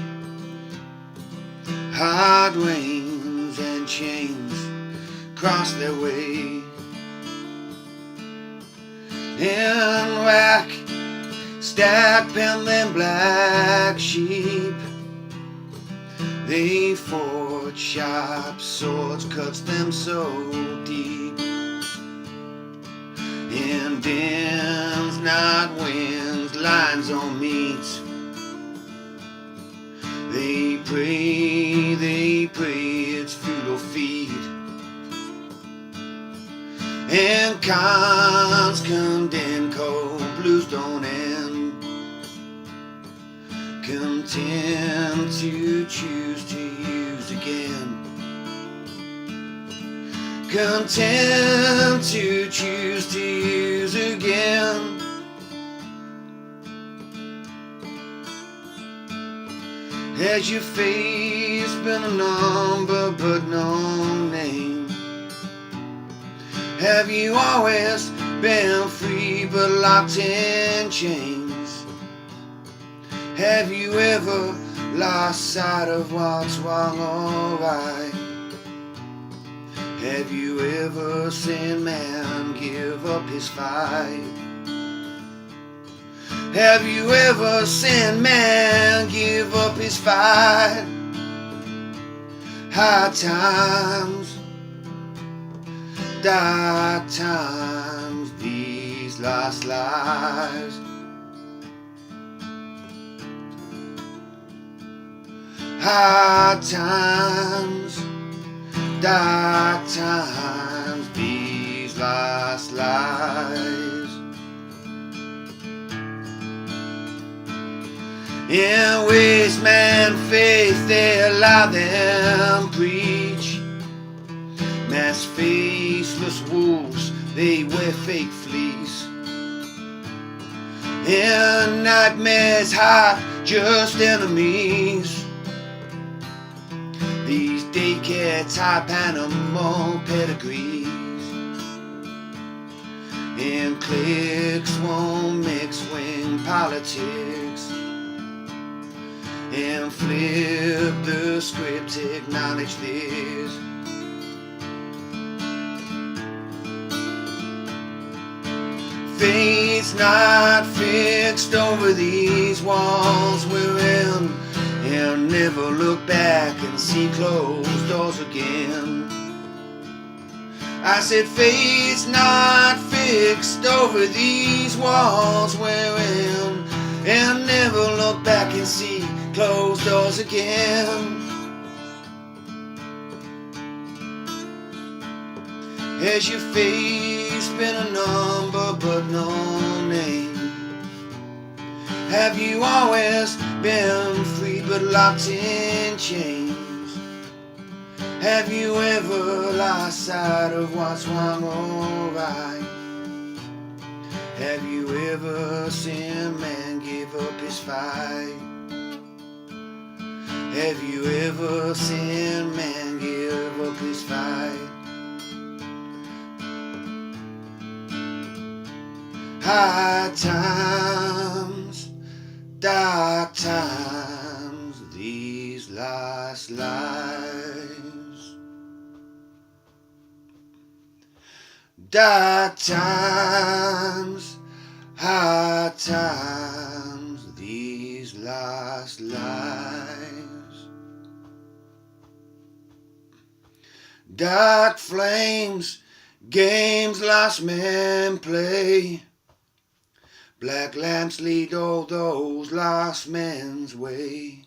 [SPEAKER 2] Hard rains and chains cross their way. In rack, stack, pen them black sheep. They forge sharp swords, cuts them so deep. In dens, not winds, lines on meat. They pray, it's futile feet. And cons condemn, cold blues don't end. Content to choose to use again. Content to choose to use again. Has your face been a number but no name? Have you always been free but locked in chains? Have you ever lost sight of what's wrong or right? Have you ever seen man give up his fight? Have you ever seen man give up his fight? Hard times, dark times, these lost lives. Hard times, dark times, these lost lives. In waste man faith they allow them preach. Mass faceless wolves, they wear fake fleece. In nightmares hide just enemies. These daycare type animal pedigrees. And cliques won't mix wing politics. And flip the script, acknowledge this. Fate's not fixed over these walls we're in. And never look back and see closed doors again. I said fate's not fixed over these walls we're in. And never look back and see closed doors again. Has your face been a number but no name? Have you always been free but locked in chains? Have you ever lost sight of what's wrong or right? Have you ever seen man give up his fight? Have you ever seen man give up his fight? Hard times, dark times, these last lives. Dark times, hard times, these last lives. Dark flames, games lost men play. Black lamps lead all those lost men's way.